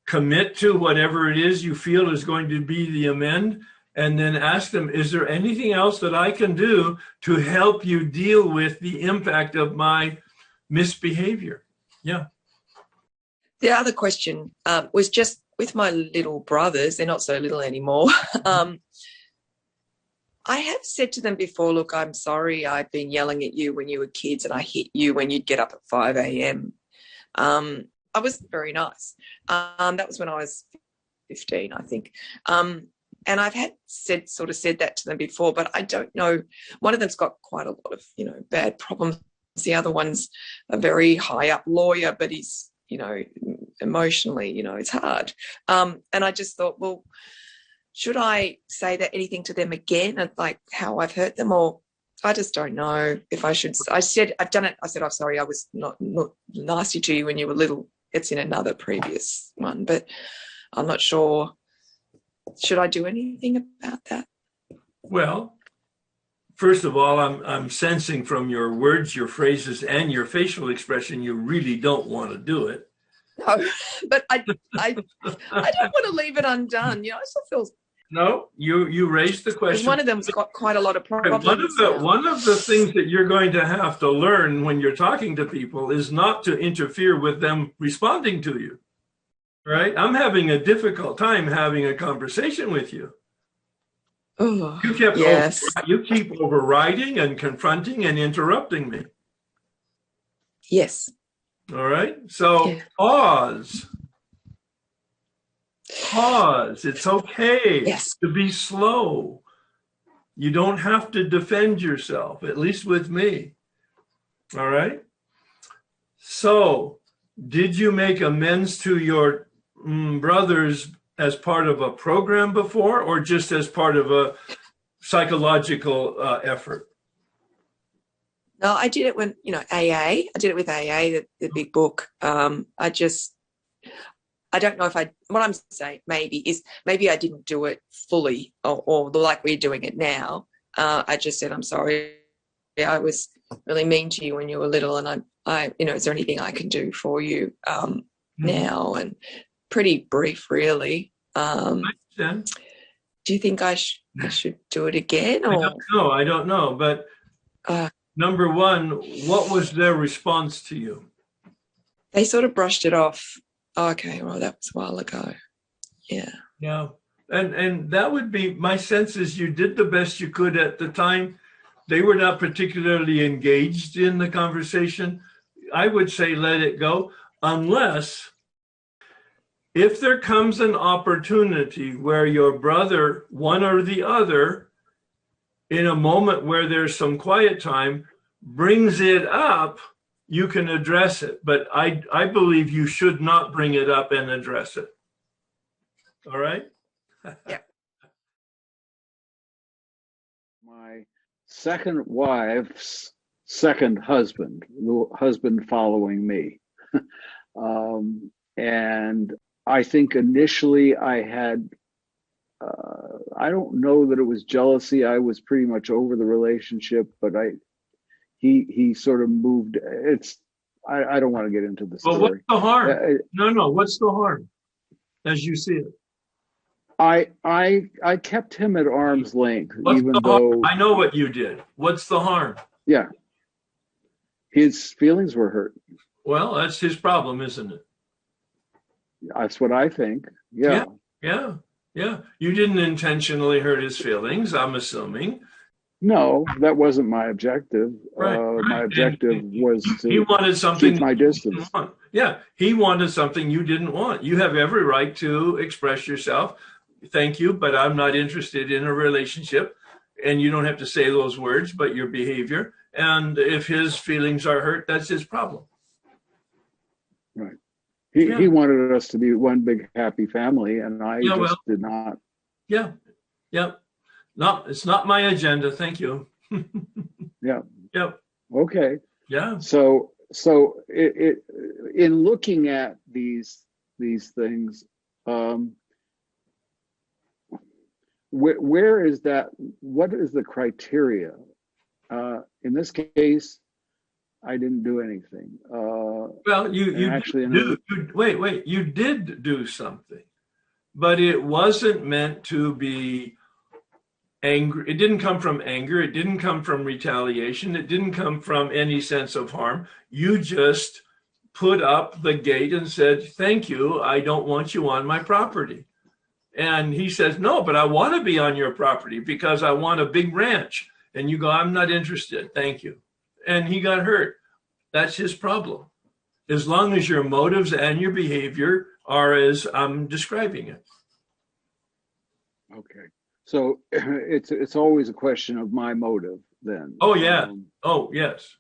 Commit to whatever it is you feel is going to be the amend, and then ask them, is there anything else that I can do to help you deal with the impact of my misbehavior? Yeah. The other question was just with my little brothers, they're not so little anymore. I have said to them before, look, I'm sorry I've been yelling at you when you were kids and I hit you when you'd get up at 5 a.m. I was very nice. That was when I was 15, I think. And I've said that to them before, but I don't know. One of them's got quite a lot of, bad problems. The other one's a very high up lawyer, but he's, emotionally, it's hard. And I just thought, well, should I say anything to them again, and like how I've hurt them, or I just don't know if I should. I said, I've done it. I said, I'm sorry, I was not nasty to you when you were little. It's in another previous one, but I'm not sure. Should I do anything about that? Well, first of all, I'm sensing from your words, your phrases, and your facial expression, you really don't want to do it. No, but I don't want to leave it undone. I still feel. No, you raised the question. One of them's got quite a lot of problems. One of the things that you're going to have to learn when you're talking to people is not to interfere with them responding to you. Right? I'm having a difficult time having a conversation with you. Oh, you keep overriding and confronting and interrupting me. Yes. All right. So pause. It's okay to be slow. You don't have to defend yourself, at least with me. All right. So did you make amends to your brothers as part of a program before, or just as part of a psychological effort? No, I did it when, AA. I did it with AA, the big book. I don't know what I'm saying maybe I didn't do it fully or like we're doing it now. I just said, I'm sorry. I was really mean to you when you were little, and I is there anything I can do for you now? And pretty brief, really. Do you think I should do it again? Or? I don't know. But number one, what was their response to you? They sort of brushed it off. Okay, well, that was a while ago. Yeah. Yeah. And that would be, my sense is you did the best you could at the time. They were not particularly engaged in the conversation. I would say let it go, unless if there comes an opportunity where your brother, one or the other, in a moment where there's some quiet time, brings it up, you can address it. But I believe you should not bring it up and address it. All right? Yeah. My second wife's second husband, the husband following me. And I think initially I had, I don't know that it was jealousy. I was pretty much over the relationship, but he sort of moved. I don't want to get into the story. Well, what's the harm? No, what's the harm as you see it? I kept him at arm's length, even though I know what you did. What's the harm? Yeah. His feelings were hurt. Well, that's his problem, isn't it? That's what I think. Yeah. Yeah. You didn't intentionally hurt his feelings, I'm assuming. No, that wasn't my objective. Right. My objective was to he wanted something keep my distance. Yeah, he wanted something you didn't want. You have every right to express yourself. Thank you, but I'm not interested in a relationship. And you don't have to say those words, but your behavior. And if his feelings are hurt, that's his problem. Right. He wanted us to be one big happy family, and I did not. Yeah. No, it's not my agenda. Thank you. Yeah. Yep. Okay. Yeah. So it in looking at these things, where is that? What is the criteria? In this case, I didn't do anything. Well, you actually wait. You did do something, but it wasn't meant to be angry. It didn't come from anger. It didn't come from retaliation. It didn't come from any sense of harm. You just put up the gate and said, "Thank you. I don't want you on my property." And he says, no, but I want to be on your property because I want a big ranch. And you go, I'm not interested. Thank you. And he got hurt. That's his problem. As long as your motives and your behavior are as I'm describing it. Okay. So it's always a question of my motive then. Oh, yeah. Oh, yes.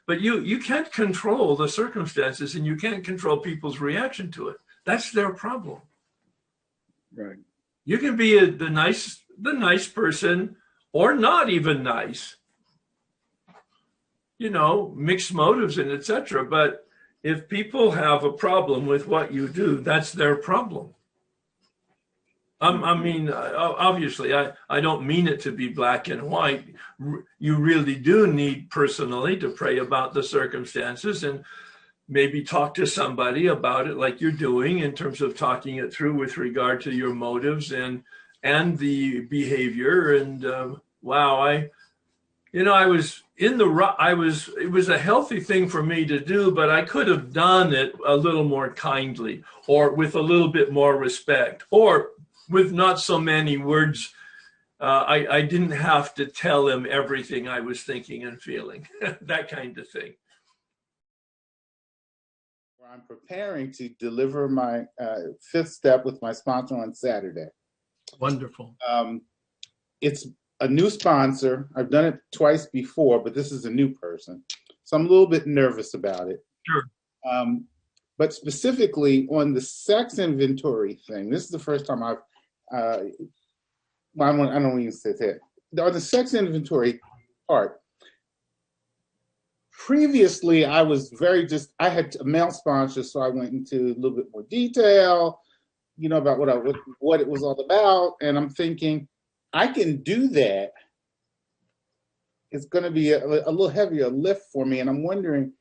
But you can't control the circumstances and you can't control people's reaction to it. That's their problem. Right. You can be the nice person or not even nice, mixed motives and etc. But if people have a problem with what you do, that's their problem. I mean, obviously, I don't mean it to be black and white. You really do need personally to pray about the circumstances and maybe talk to somebody about it like you're doing in terms of talking it through with regard to your motives and the behavior. And wow, it was a healthy thing for me to do, but I could have done it a little more kindly or with a little bit more respect or with not so many words. I didn't have to tell him everything I was thinking and feeling, that kind of thing. I'm preparing to deliver my fifth step with my sponsor on Saturday. Wonderful. It's a new sponsor. I've done it twice before, but this is a new person. So I'm a little bit nervous about it. Sure. But specifically on the sex inventory thing, this is the first time I don't even say that. On the sex inventory part, previously, I had a male sponsor, so I went into a little bit more detail, about what it was all about. And I'm thinking, I can do that. It's going to be a little heavier lift for me. And I'm wondering,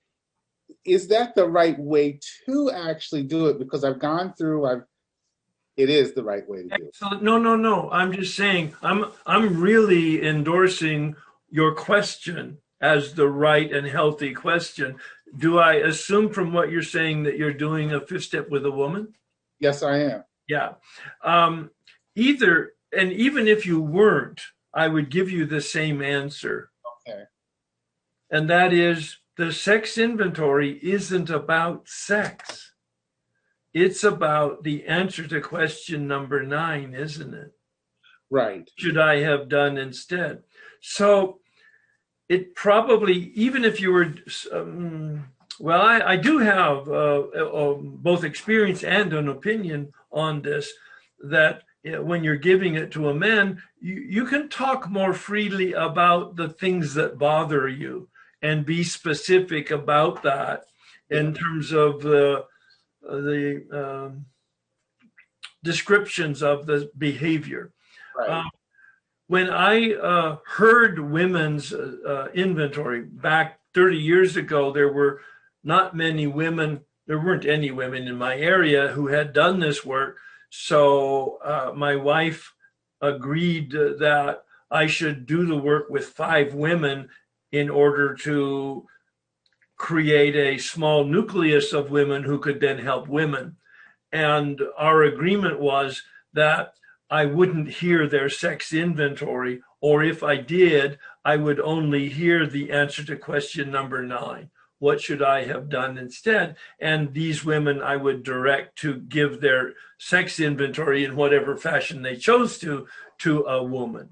is that the right way to actually do it? Because I've gone through, it is the right way to do it. No. I'm just saying, I'm really endorsing your question as the right and healthy question. Do I assume from what you're saying that you're doing a fifth step with a woman? Yes, I am. Yeah. Even if you weren't, I would give you the same answer. Okay. And that is, the sex inventory isn't about sex. It's about the answer to question number 9, isn't it? Right. Should I have done instead? So it probably, even if you were, I do have both experience and an opinion on this, that when you're giving it to a man, you can talk more freely about the things that bother you and be specific about that in terms of the descriptions of the behavior. Right. When I heard women's inventory back 30 years ago, there were not many women, there weren't any women in my area who had done this work. So my wife agreed that I should do the work with 5 women in order to create a small nucleus of women who could then help women. And our agreement was that I wouldn't hear their sex inventory, or if I did, I would only hear the answer to question number 9. What should I have done instead? And these women I would direct to give their sex inventory in whatever fashion they chose to a woman.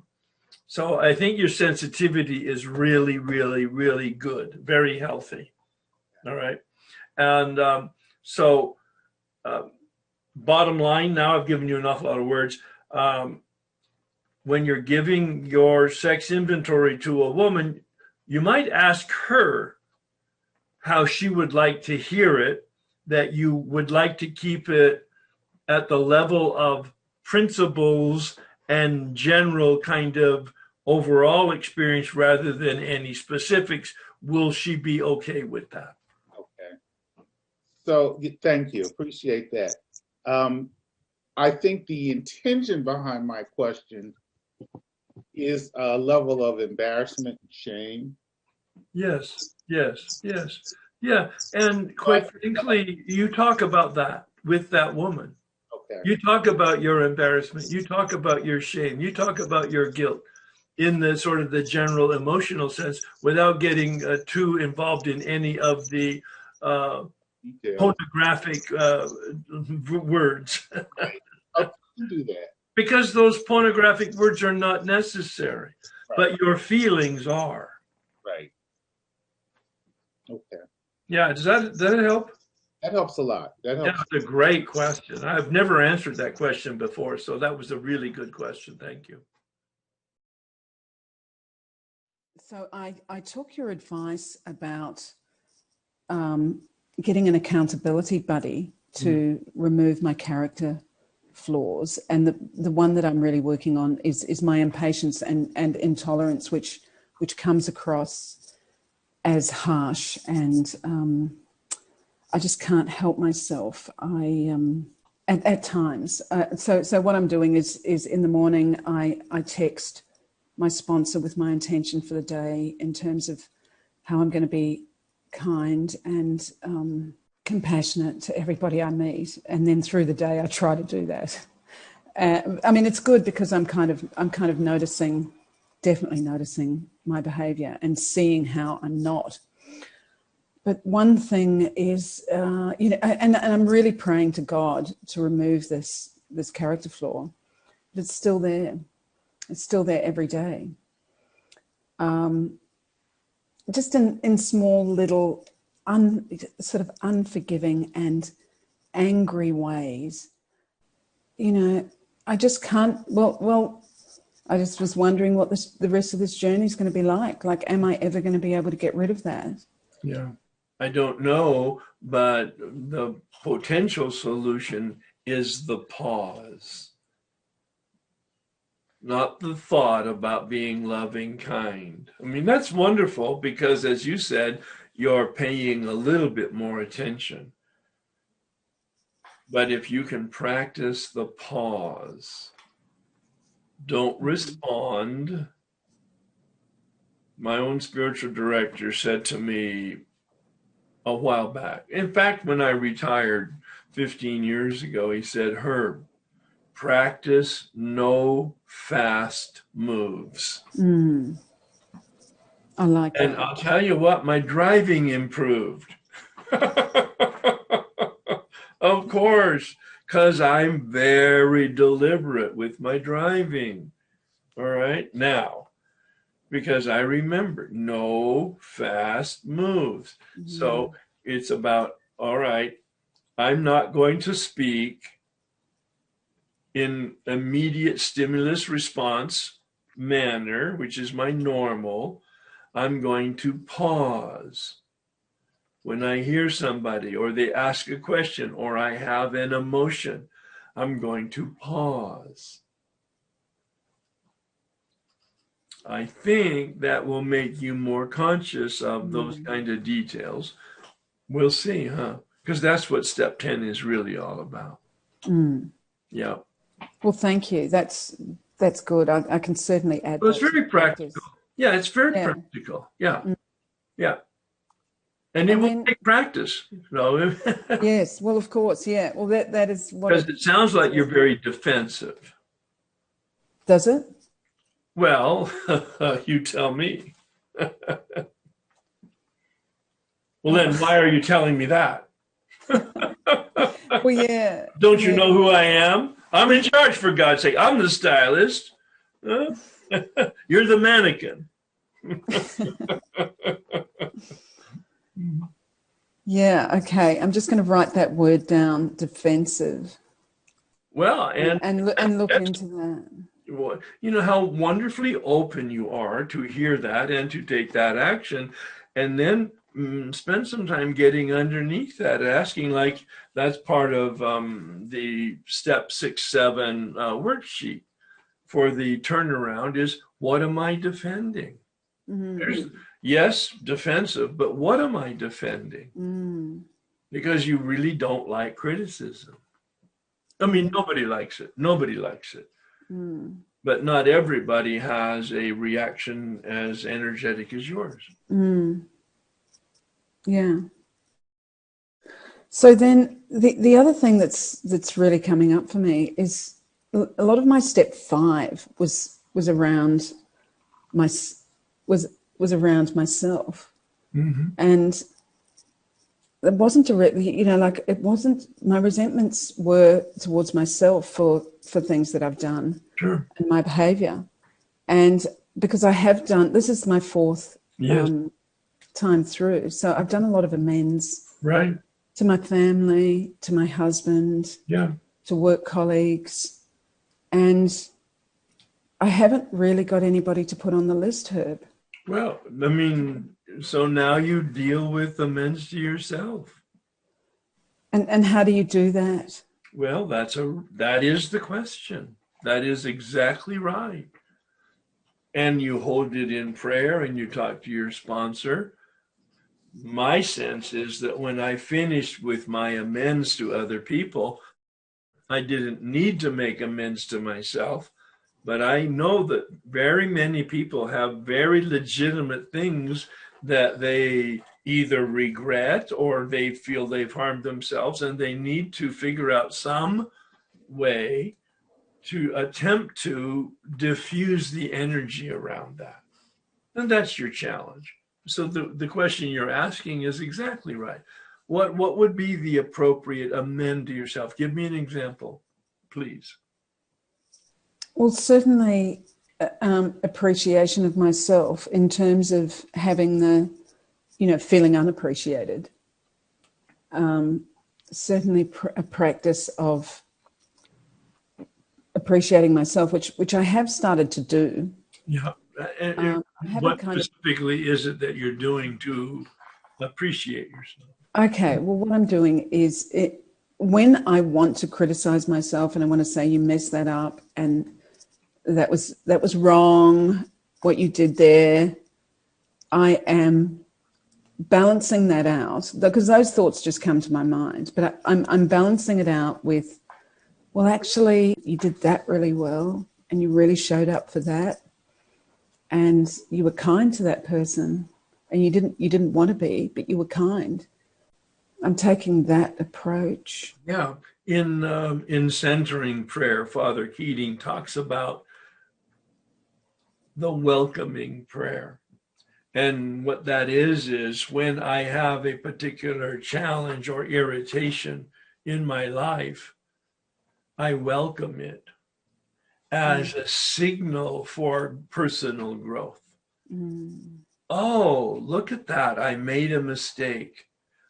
So I think your sensitivity is really, really, really good, very healthy. All right. And bottom line, now I've given you an awful lot of words. When you're giving your sex inventory to a woman, you might ask her how she would like to hear it, that you would like to keep it at the level of principles and general kind of overall experience rather than any specifics. Will she be okay with that? Okay. So thank you. Appreciate that. I think the intention behind my question is a level of embarrassment and shame. Yes. Yeah. And quite frankly, you talk about that with that woman. Okay. You talk about your embarrassment. You talk about your shame. You talk about your guilt in the sort of the general emotional sense without getting too involved in any of the Details. pornographic words. Right. Okay, you can do that. Because those pornographic words are not necessary, but your feelings are. Right. Okay. Yeah, does that help? That helps a lot. That helps. That's a great question. I've never answered that question before, so that was a really good question. Thank you. So I took your advice about getting an accountability buddy to remove my character flaws, and the one that I'm really working on is my impatience and intolerance, which comes across as harsh, and I just can't help myself. At times. So what I'm doing is in the morning I text my sponsor with my intention for the day in terms of how I'm going to be kind and compassionate to everybody I meet, and then through the day I try to do that. I mean, it's good because I'm kind of noticing, definitely noticing my behaviour and seeing how I'm not. But one thing is, and I'm really praying to God to remove this character flaw, but it's still there. It's still there every day. Just in small little sort of unforgiving and angry ways. I just can't, well, I just was wondering what the rest of this journey is going to be like. Like, am I ever going to be able to get rid of that? Yeah. I don't know, but the potential solution is the pause. Not the thought about being loving, kind. I mean, that's wonderful because, as you said, you're paying a little bit more attention. But if you can practice the pause, don't respond. My own spiritual director said to me a while back, in fact, when I retired 15 years ago, he said, Herb, practice no fast moves. I like that. And I'll tell you what, my driving improved. Of course, because I'm very deliberate with my driving. All right. Now, because I remember no fast moves. So it's about, all right, I'm not going to speak in immediate stimulus response manner, which is my normal. I'm going to pause. When I hear somebody or they ask a question or I have an emotion, I'm going to pause. I think that will make you more conscious of those kind of details. We'll see, huh? Because that's what step 10 is really all about. Yeah. Well, thank you. That's good. I can certainly add. Well, it's very practical. Yeah, it's very practical. Yeah. Yeah. And it will take practice. Yes. Well, of course. Yeah. Well, that is what. Because it sounds like you're very defensive. Does it? Well, you tell me. Well, then why are you telling me that? Well, yeah. Don't you know who I am? I'm in charge, for God's sake. I'm the stylist. You're the mannequin. Yeah. Okay. I'm just going to write that word down, defensive. Well, and look into that. You know how wonderfully open you are to hear that and to take that action, and then spend some time getting underneath that, asking, like that's part of the step 6-7 worksheet for the turnaround is, what am I defending? Yes, defensive, but what am I defending? Because you really don't like criticism. I mean, nobody likes it. Nobody likes it. But not everybody has a reaction as energetic as yours. Yeah. So then the other thing that's really coming up for me is a lot of my step 5 was around was around myself. Mm-hmm. And it wasn't directly, like it wasn't, my resentments were towards myself for things that I've done. Sure. And my behavior. And because I have done, this is my 4th Yes. time through. So I've done a lot of amends. Right. To my family, to my husband, Yeah. to work colleagues. And I haven't really got anybody to put on the list, Herb. Well, I mean, so now you deal with amends to yourself. And how do you do that? Well, that is the question. That is exactly right. And you hold it in prayer and you talk to your sponsor. My sense is that when I finished with my amends to other people, I didn't need to make amends to myself, but I know that very many people have very legitimate things that they either regret or they feel they've harmed themselves, and they need to figure out some way to attempt to diffuse the energy around that. And that's your challenge. So the question you're asking is exactly right. What would be the appropriate amend to yourself? Give me an example, please. Well, certainly appreciation of myself in terms of having the, feeling unappreciated. Certainly a practice of appreciating myself, which I have started to do. Yeah. And what specifically is it that you're doing to appreciate yourself? Okay. Well, what I'm doing is when I want to criticize myself and I want to say you messed that up and that was wrong, what you did there, I am balancing that out because those thoughts just come to my mind. But I'm balancing it out with, well, actually, you did that really well and you really showed up for that. And you were kind to that person and you didn't want to be, but you were kind. I'm taking that approach. Yeah. In centering prayer, Father Keating talks about the welcoming prayer. And what that is when I have a particular challenge or irritation in my life, I welcome it as a signal for personal growth. Oh, look at that. I made a mistake.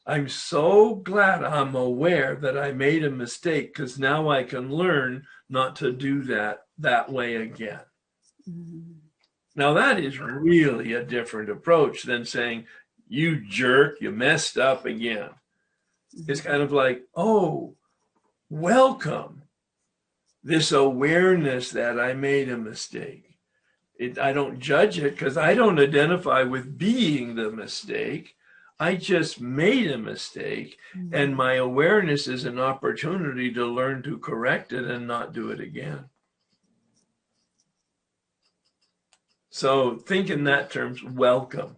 I'm so glad I'm aware that I made a mistake because now I can learn not to do that way again. Now, that is really a different approach than saying, you jerk, you messed up again. It's kind of like, oh, welcome this awareness that I made a mistake. I don't judge it because I don't identify with being the mistake. I just made a mistake, and my awareness is an opportunity to learn to correct it and not do it again. So think in that terms, welcome,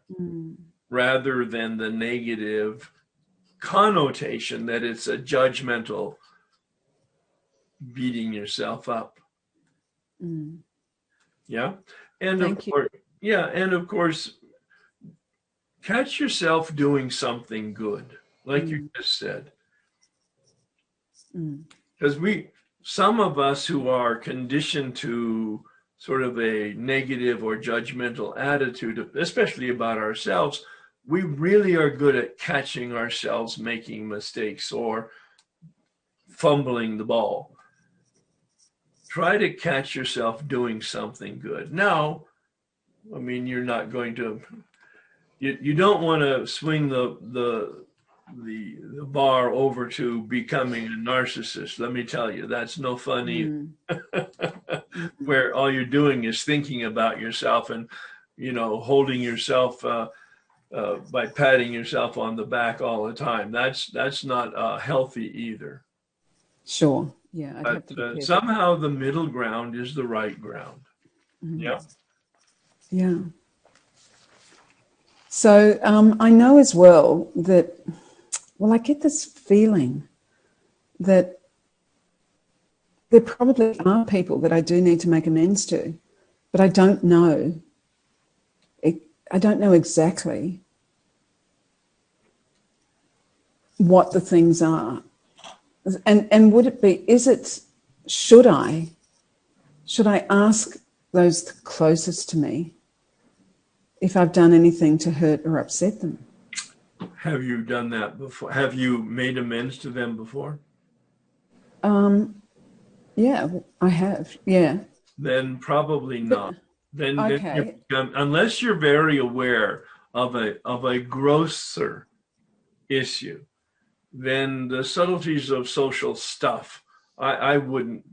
rather than the negative connotation that it's a judgmental beating yourself up. Yeah. And of course, catch yourself doing something good, like you just said. Because some of us who are conditioned to sort of a negative or judgmental attitude, especially about ourselves, we really are good at catching ourselves making mistakes or fumbling the ball. Try to catch yourself doing something good. Now, I mean, you're not going to, you don't want to swing the bar over to becoming a narcissist. Let me tell you, that's no fun either. Where all you're doing is thinking about yourself and, holding yourself by patting yourself on the back all the time. That's not healthy either. Sure. Yeah. But somehow the middle ground is the right ground. Yeah. Yeah. So I know as well that well, I get this feeling that there probably are people that I do need to make amends to, but I don't know. I don't know exactly what the things are. And would it be, should I ask those closest to me if I've done anything to hurt or upset them? Have you done that before? Have you made amends to them before? Yeah, I have. Yeah. Then probably not. Then Okay. unless you're very aware of a grosser issue, then the subtleties of social stuff, I wouldn't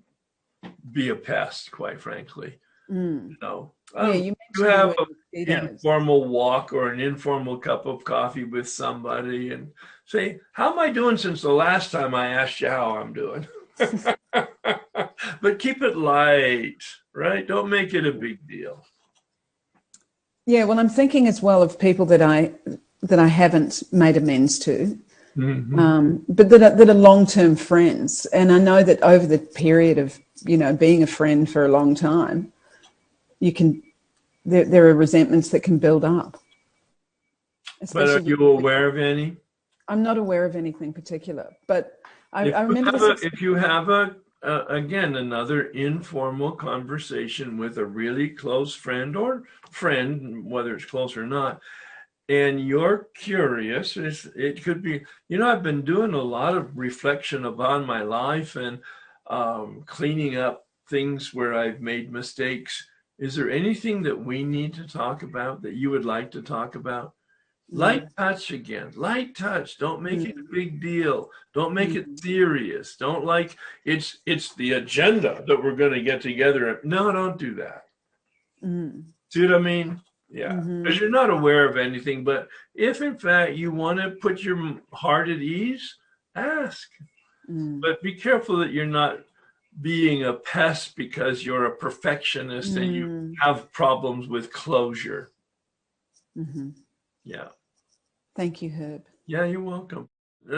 be a pest, quite frankly. No. Yeah, you You have mentioned an the word informal walk or an informal cup of coffee with somebody and say, how am I doing since the last time I asked you how I'm doing? But keep it light, right? Don't make it a big deal. Yeah, well, I'm thinking as well of people that I haven't made amends to, but that are long-term friends. And I know that over the period of, being a friend for a long time, there are resentments that can build up. But are you aware of any? I'm not aware of anything particular, but I remember if you have again, another informal conversation with a really close friend or friend, whether it's close or not, and you're curious, it could be, I've been doing a lot of reflection upon my life and cleaning up things where I've made mistakes. Is there anything that we need to talk about that you would like to talk about? Light touch again. Light touch. Don't make it a big deal. Don't make it serious. Don't it's the agenda that we're going to get together. No, don't do that. See what I mean? Yeah. Because you're not aware of anything. But if in fact you want to put your heart at ease, ask. But be careful that you're not being a pest because you're a perfectionist and you have problems with closure. Yeah. Thank you, Herb. Yeah, you're welcome.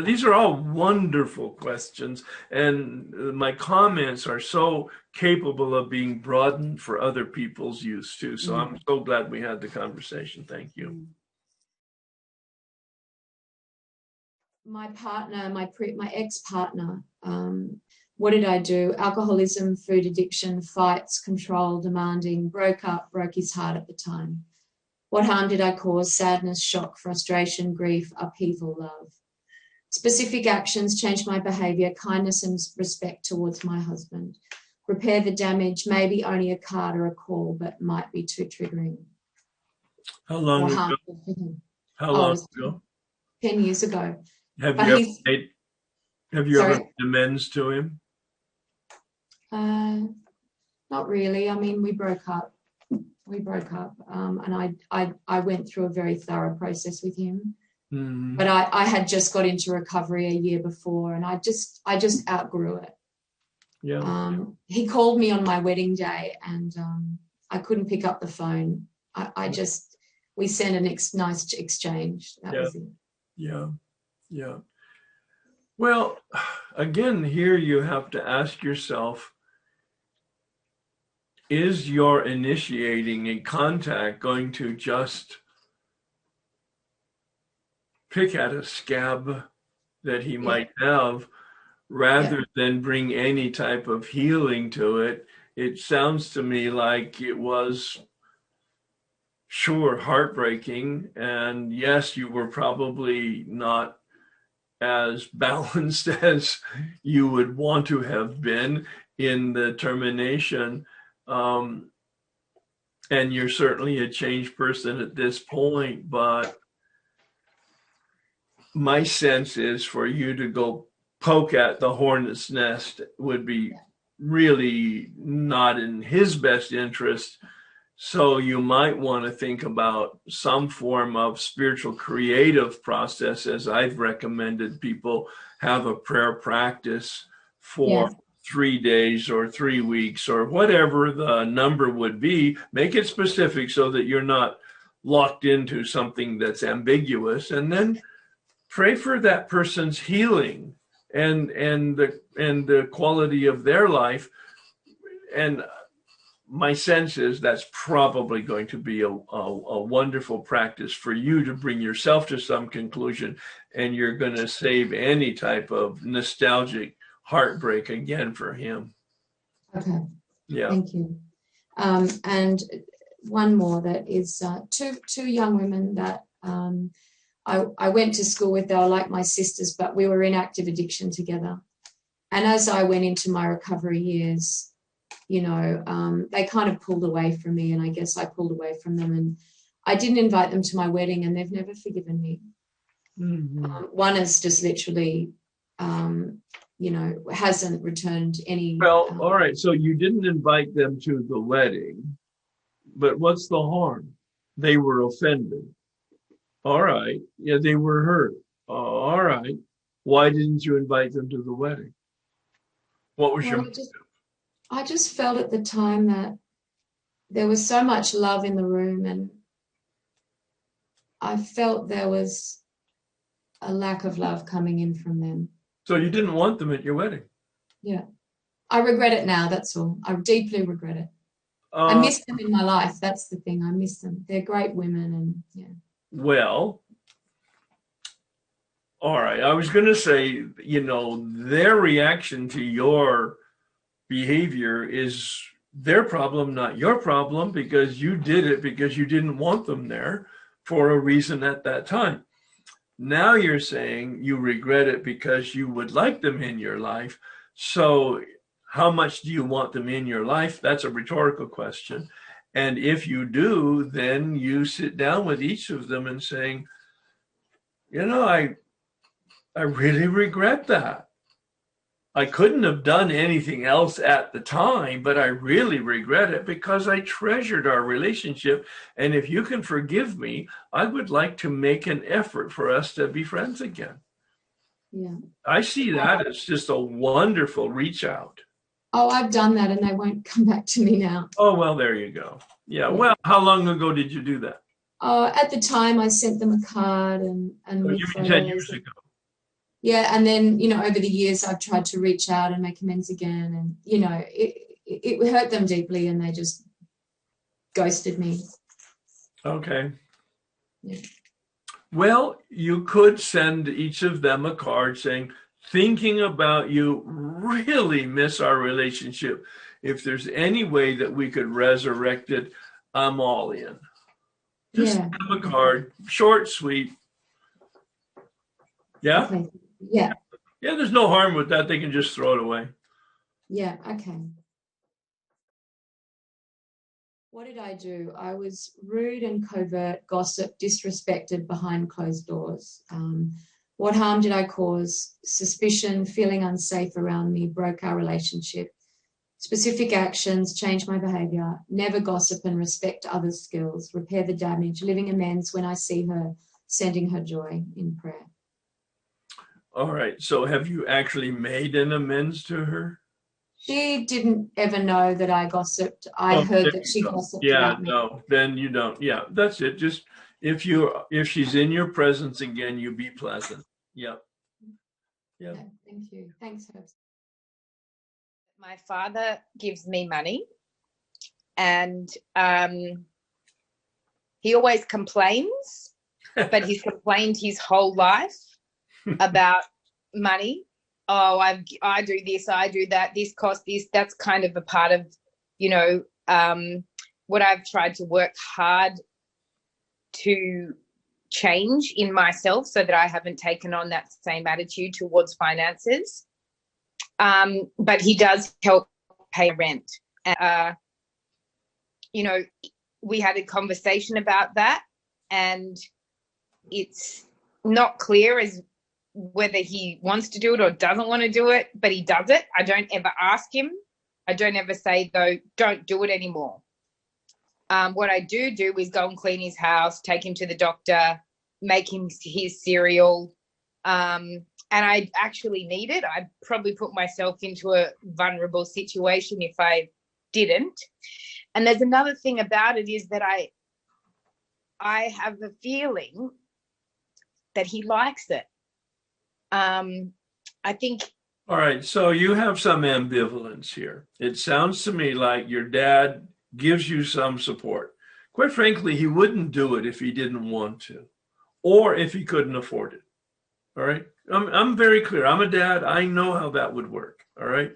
These are all wonderful questions, and my comments are so capable of being broadened for other people's use too. So I'm so glad we had the conversation. Thank you. My partner, my ex-partner, what did I do? Alcoholism, food addiction, fights, control, demanding, broke his heart at the time. What harm did I cause? Sadness, shock, frustration, grief, upheaval, love. Specific actions changed my behavior, kindness and respect towards my husband. Repair the damage, maybe only a card or a call, but might be too triggering. How long ago? How long ago? 10 years ago. Have you ever made amends to him? Not really. I mean, we broke up. And I went through a very thorough process with him. But I had just got into recovery a year before, and I just outgrew it. Yeah. He called me on my wedding day, and I couldn't pick up the phone. We sent a nice exchange. That was it. Yeah. Well, again, here you have to ask yourself, is your initiating a contact going to just pick at a scab that he might have rather than bring any type of healing to it? It sounds to me like it was, sure, heartbreaking. And yes, you were probably not as balanced as you would want to have been in the termination. And you're certainly a changed person at this point, but my sense is for you to go poke at the hornet's nest would be really not in his best interest. So you might want to think about some form of spiritual creative process, as I've recommended people have a prayer practice for 3 days or 3 weeks or whatever the number would be. Make it specific so that you're not locked into something that's ambiguous, and then pray for that person's healing and the quality of their life. And my sense is that's probably going to be a wonderful practice for you to bring yourself to some conclusion, and you're going to save any type of nostalgic heartbreak again for him. Okay. Yeah. Thank you. And one more that is two young women that I went to school with. They were like my sisters, but we were in active addiction together. And as I went into my recovery years, you know, they kind of pulled away from me, and I guess I pulled away from them. And I didn't invite them to my wedding, and they've never forgiven me. Mm-hmm. One is just literally, you know, hasn't returned any. Well, all right. So you didn't invite them to the wedding, but what's the harm? They were offended. All right. Yeah, they were hurt. All right. Why didn't you invite them to the wedding? What was your... I just felt at the time that there was so much love in the room, and I felt there was a lack of love coming in from them. So you didn't want them at your wedding? Yeah. I regret it now, that's all. I deeply regret it. I miss them in my life. That's the thing. I miss them. They're great women, and yeah. Well, all right. I was going to say, you know, their reaction to your behavior is their problem, not your problem, because you did it because you didn't want them there for a reason at that time. Now you're saying you regret it because you would like them in your life. So how much do you want them in your life? That's a rhetorical question. And if you do, then you sit down with each of them and saying, you know, I really regret that. I couldn't have done anything else at the time, but I really regret it because I treasured our relationship. And if you can forgive me, I would like to make an effort for us to be friends again. Yeah. I see that as just a wonderful reach out. Oh, I've done that, and they won't come back to me now. Oh, well, there you go. Yeah. Well, how long ago did you do that? At the time, I sent them a card and You mean 10 years ago? Yeah, and then, you know, over the years, I've tried to reach out and make amends again, and, you know, it hurt them deeply, and they just ghosted me. Okay. Yeah. Well, you could send each of them a card saying, thinking about you, really miss our relationship. If there's any way that we could resurrect it, I'm all in. Just have a card, short, sweet. Yeah? Okay. Yeah. Yeah, there's no harm with that. They can just throw it away. Yeah, okay. What did I do? I was rude and covert, gossip, disrespected behind closed doors. What harm did I cause? Suspicion, feeling unsafe around me, broke our relationship. Specific actions, change my behavior, never gossip and respect others' skills, repair the damage, living amends when I see her, sending her joy in prayer. All right. So have you actually made an amends to her? She didn't ever know that I gossiped. I heard that she gossiped about me. No, then you don't. Yeah, that's it. Just if she's in your presence again, you be pleasant. Yep. Yeah, thank you. Thanks, Herbs. My father gives me money, and he always complains, but he's complained his whole life about money. Oh, I do this, I do that, this costs this. That's kind of a part of, you know, what I've tried to work hard to change in myself so that I haven't taken on that same attitude towards finances. But he does help pay rent. You know, we had a conversation about that, and it's not clear as whether he wants to do it or doesn't want to do it, but he does it. I don't ever ask him. I don't ever say, though, don't do it anymore. What I do is go and clean his house, take him to the doctor, make him his cereal. And I actually need it. I'd probably put myself into a vulnerable situation if I didn't. And there's another thing about it is that I have a feeling that he likes it. I think. All right, so you have some ambivalence here. It sounds to me like your dad gives you some support. Quite frankly, he wouldn't do it if he didn't want to, or if he couldn't afford it. All right, I'm very clear. I'm a dad. I know how that would work. All right,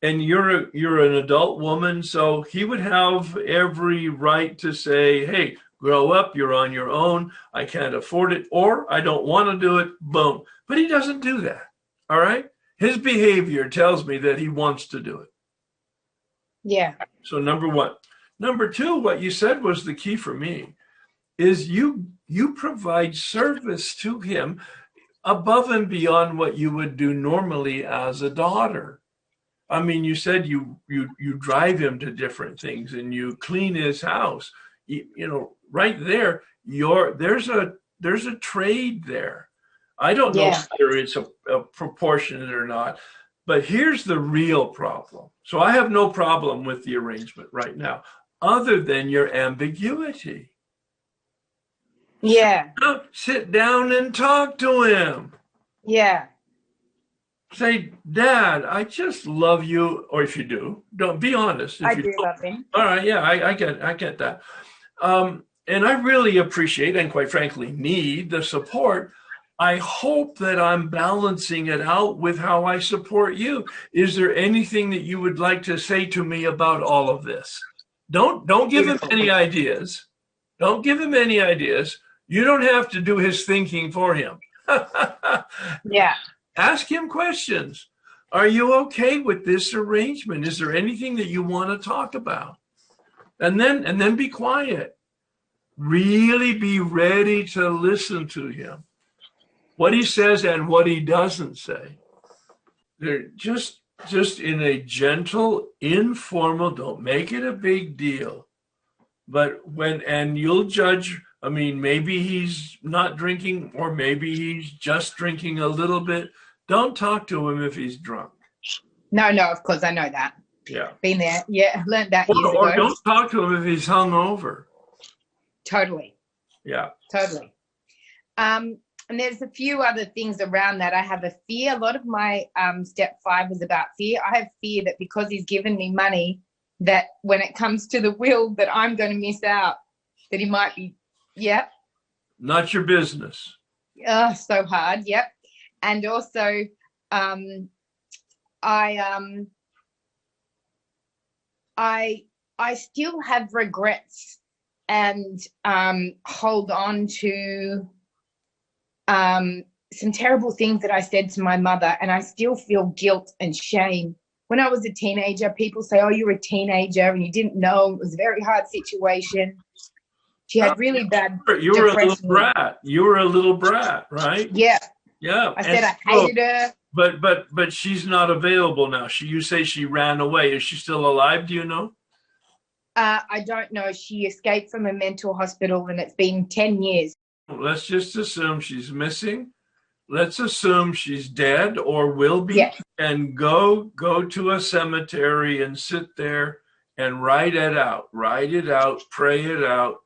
and you're an adult woman, so he would have every right to say, "Hey, grow up. You're on your own. I can't afford it, or I don't want to do it." Boom. But he doesn't do that. All right. His behavior tells me that he wants to do it. Yeah. So number one. Number two, what you said was the key for me, is you provide service to him above and beyond what you would do normally as a daughter. I mean, you said you drive him to different things and you clean his house. You know, right there, there's a trade there. I don't know whether it's a proportionate or not, but here's the real problem. So I have no problem with the arrangement right now, other than your ambiguity. Yeah. Sit down and talk to him. Yeah. Say, Dad, I just love you. Or if you do, don't be honest. If I you do don't, love him. all right, yeah, I get that. And I really appreciate and quite frankly need the support. I hope that I'm balancing it out with how I support you. Is there anything that you would like to say to me about all of this? Don't give him any ideas. Don't give him any ideas. You don't have to do his thinking for him. Yeah. Ask him questions. Are you okay with this arrangement? Is there anything that you want to talk about? And then be quiet. Really be ready to listen to him. What he says and what he doesn't say. They're just in a gentle, informal, don't make it a big deal. But and you'll judge, I mean, maybe he's not drinking or maybe he's just drinking a little bit. Don't talk to him if he's drunk. No, of course, I know that. Yeah. Been there. Yeah, learned that years ago. Or don't talk to him if he's hungover. Totally. Yeah. Totally. And there's a few other things around that. I have a fear. A lot of my step 5 was about fear. I have fear that because he's given me money, that when it comes to the will, that I'm going to miss out, that he might be, Not your business. So hard, And also, I still have regrets and hold on to some terrible things that I said to my mother, and I still feel guilt and shame. When I was a teenager, people say, "Oh, you're a teenager and you didn't know." It was a very hard situation. She had really bad You were depression. a little brat. You were a little brat, right? Yeah. Yeah. I said I hated her. But she's not available now. You say she ran away. Is she still alive? Do you know? I don't know. She escaped from a mental hospital and it's been 10 years. Let's just assume she's missing. Let's assume she's dead or will be. Yes. And go to a cemetery and sit there and write it out. Write it out, pray it out,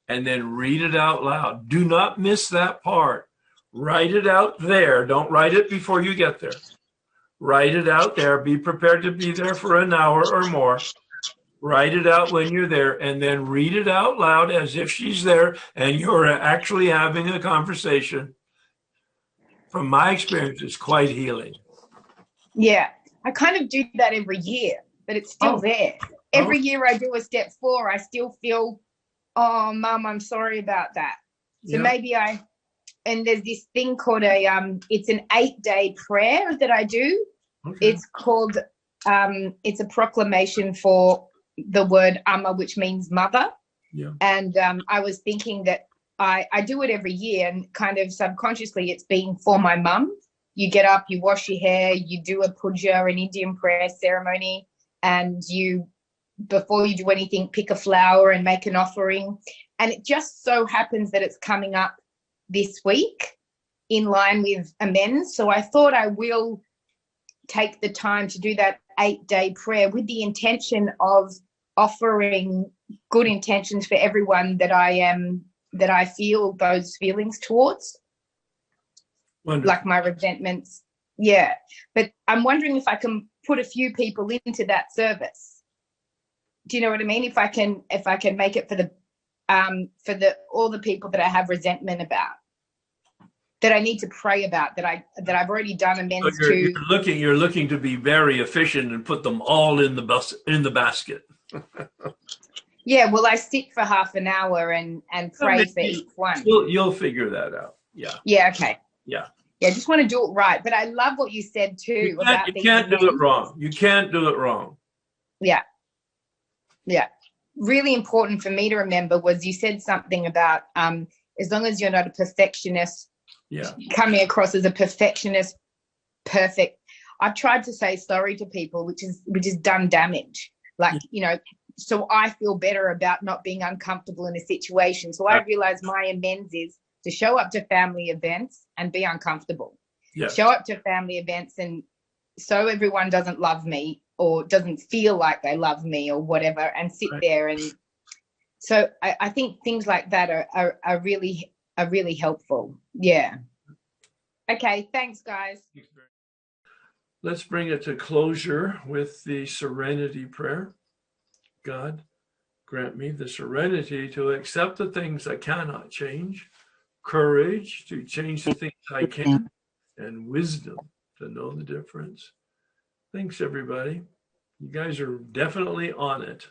and then read it out loud. Do not miss that part. Write it out there. Don't write it before you get there. Write it out there. Be prepared to be there for an hour or more. Write it out when you're there and then read it out loud as if she's there and you're actually having a conversation. From my experience, it's quite healing. Yeah, I kind of do that every year, but it's still there. Every year I do a step 4, I still feel, oh, Mum, I'm sorry about that. So maybe and there's this thing called it's an 8-day prayer that I do. Okay. It's called, it's a proclamation for the word Amma, which means mother. Yeah. And I was thinking that I do it every year and kind of subconsciously it's been for my mum. You get up, you wash your hair, you do a puja, an Indian prayer ceremony, and you, before you do anything, pick a flower and make an offering. And it just so happens that it's coming up this week in line with Amends. So I thought I will take the time to do that 8-day prayer with the intention of offering good intentions for everyone that I feel those feelings towards. Wonderful. like my resentments. Yeah. But I'm wondering if I can put a few people into that service. Do you know what I mean? If I can make it for the all the people that I have resentment about, that I need to pray about, that I've already done amends So to. you're looking to be very efficient and put them all in the basket. Yeah, well, I sit for half an hour and pray for each one. You'll figure that out. Yeah. Yeah, okay. Yeah. Yeah, I just want to do it right. But I love what you said too. You can't do it wrong. You can't do it wrong. Yeah. Yeah. Really important for me to remember was you said something about as long as you're not a perfectionist, coming across as a perfectionist, perfect. I've tried to say sorry to people, which is done damage. Like, you know, so I feel better about not being uncomfortable in a situation. So I realize my amends is to show up to family events and be uncomfortable. Yes. Show up to family events and so everyone doesn't love me or doesn't feel like they love me or whatever, and sit there. And so I think things like that are really helpful. Yeah. Okay. Thanks, guys. Let's bring it to closure with the serenity prayer. God, grant me the serenity to accept the things I cannot change, courage to change the things I can, and wisdom to know the difference. Thanks, everybody. You guys are definitely on it.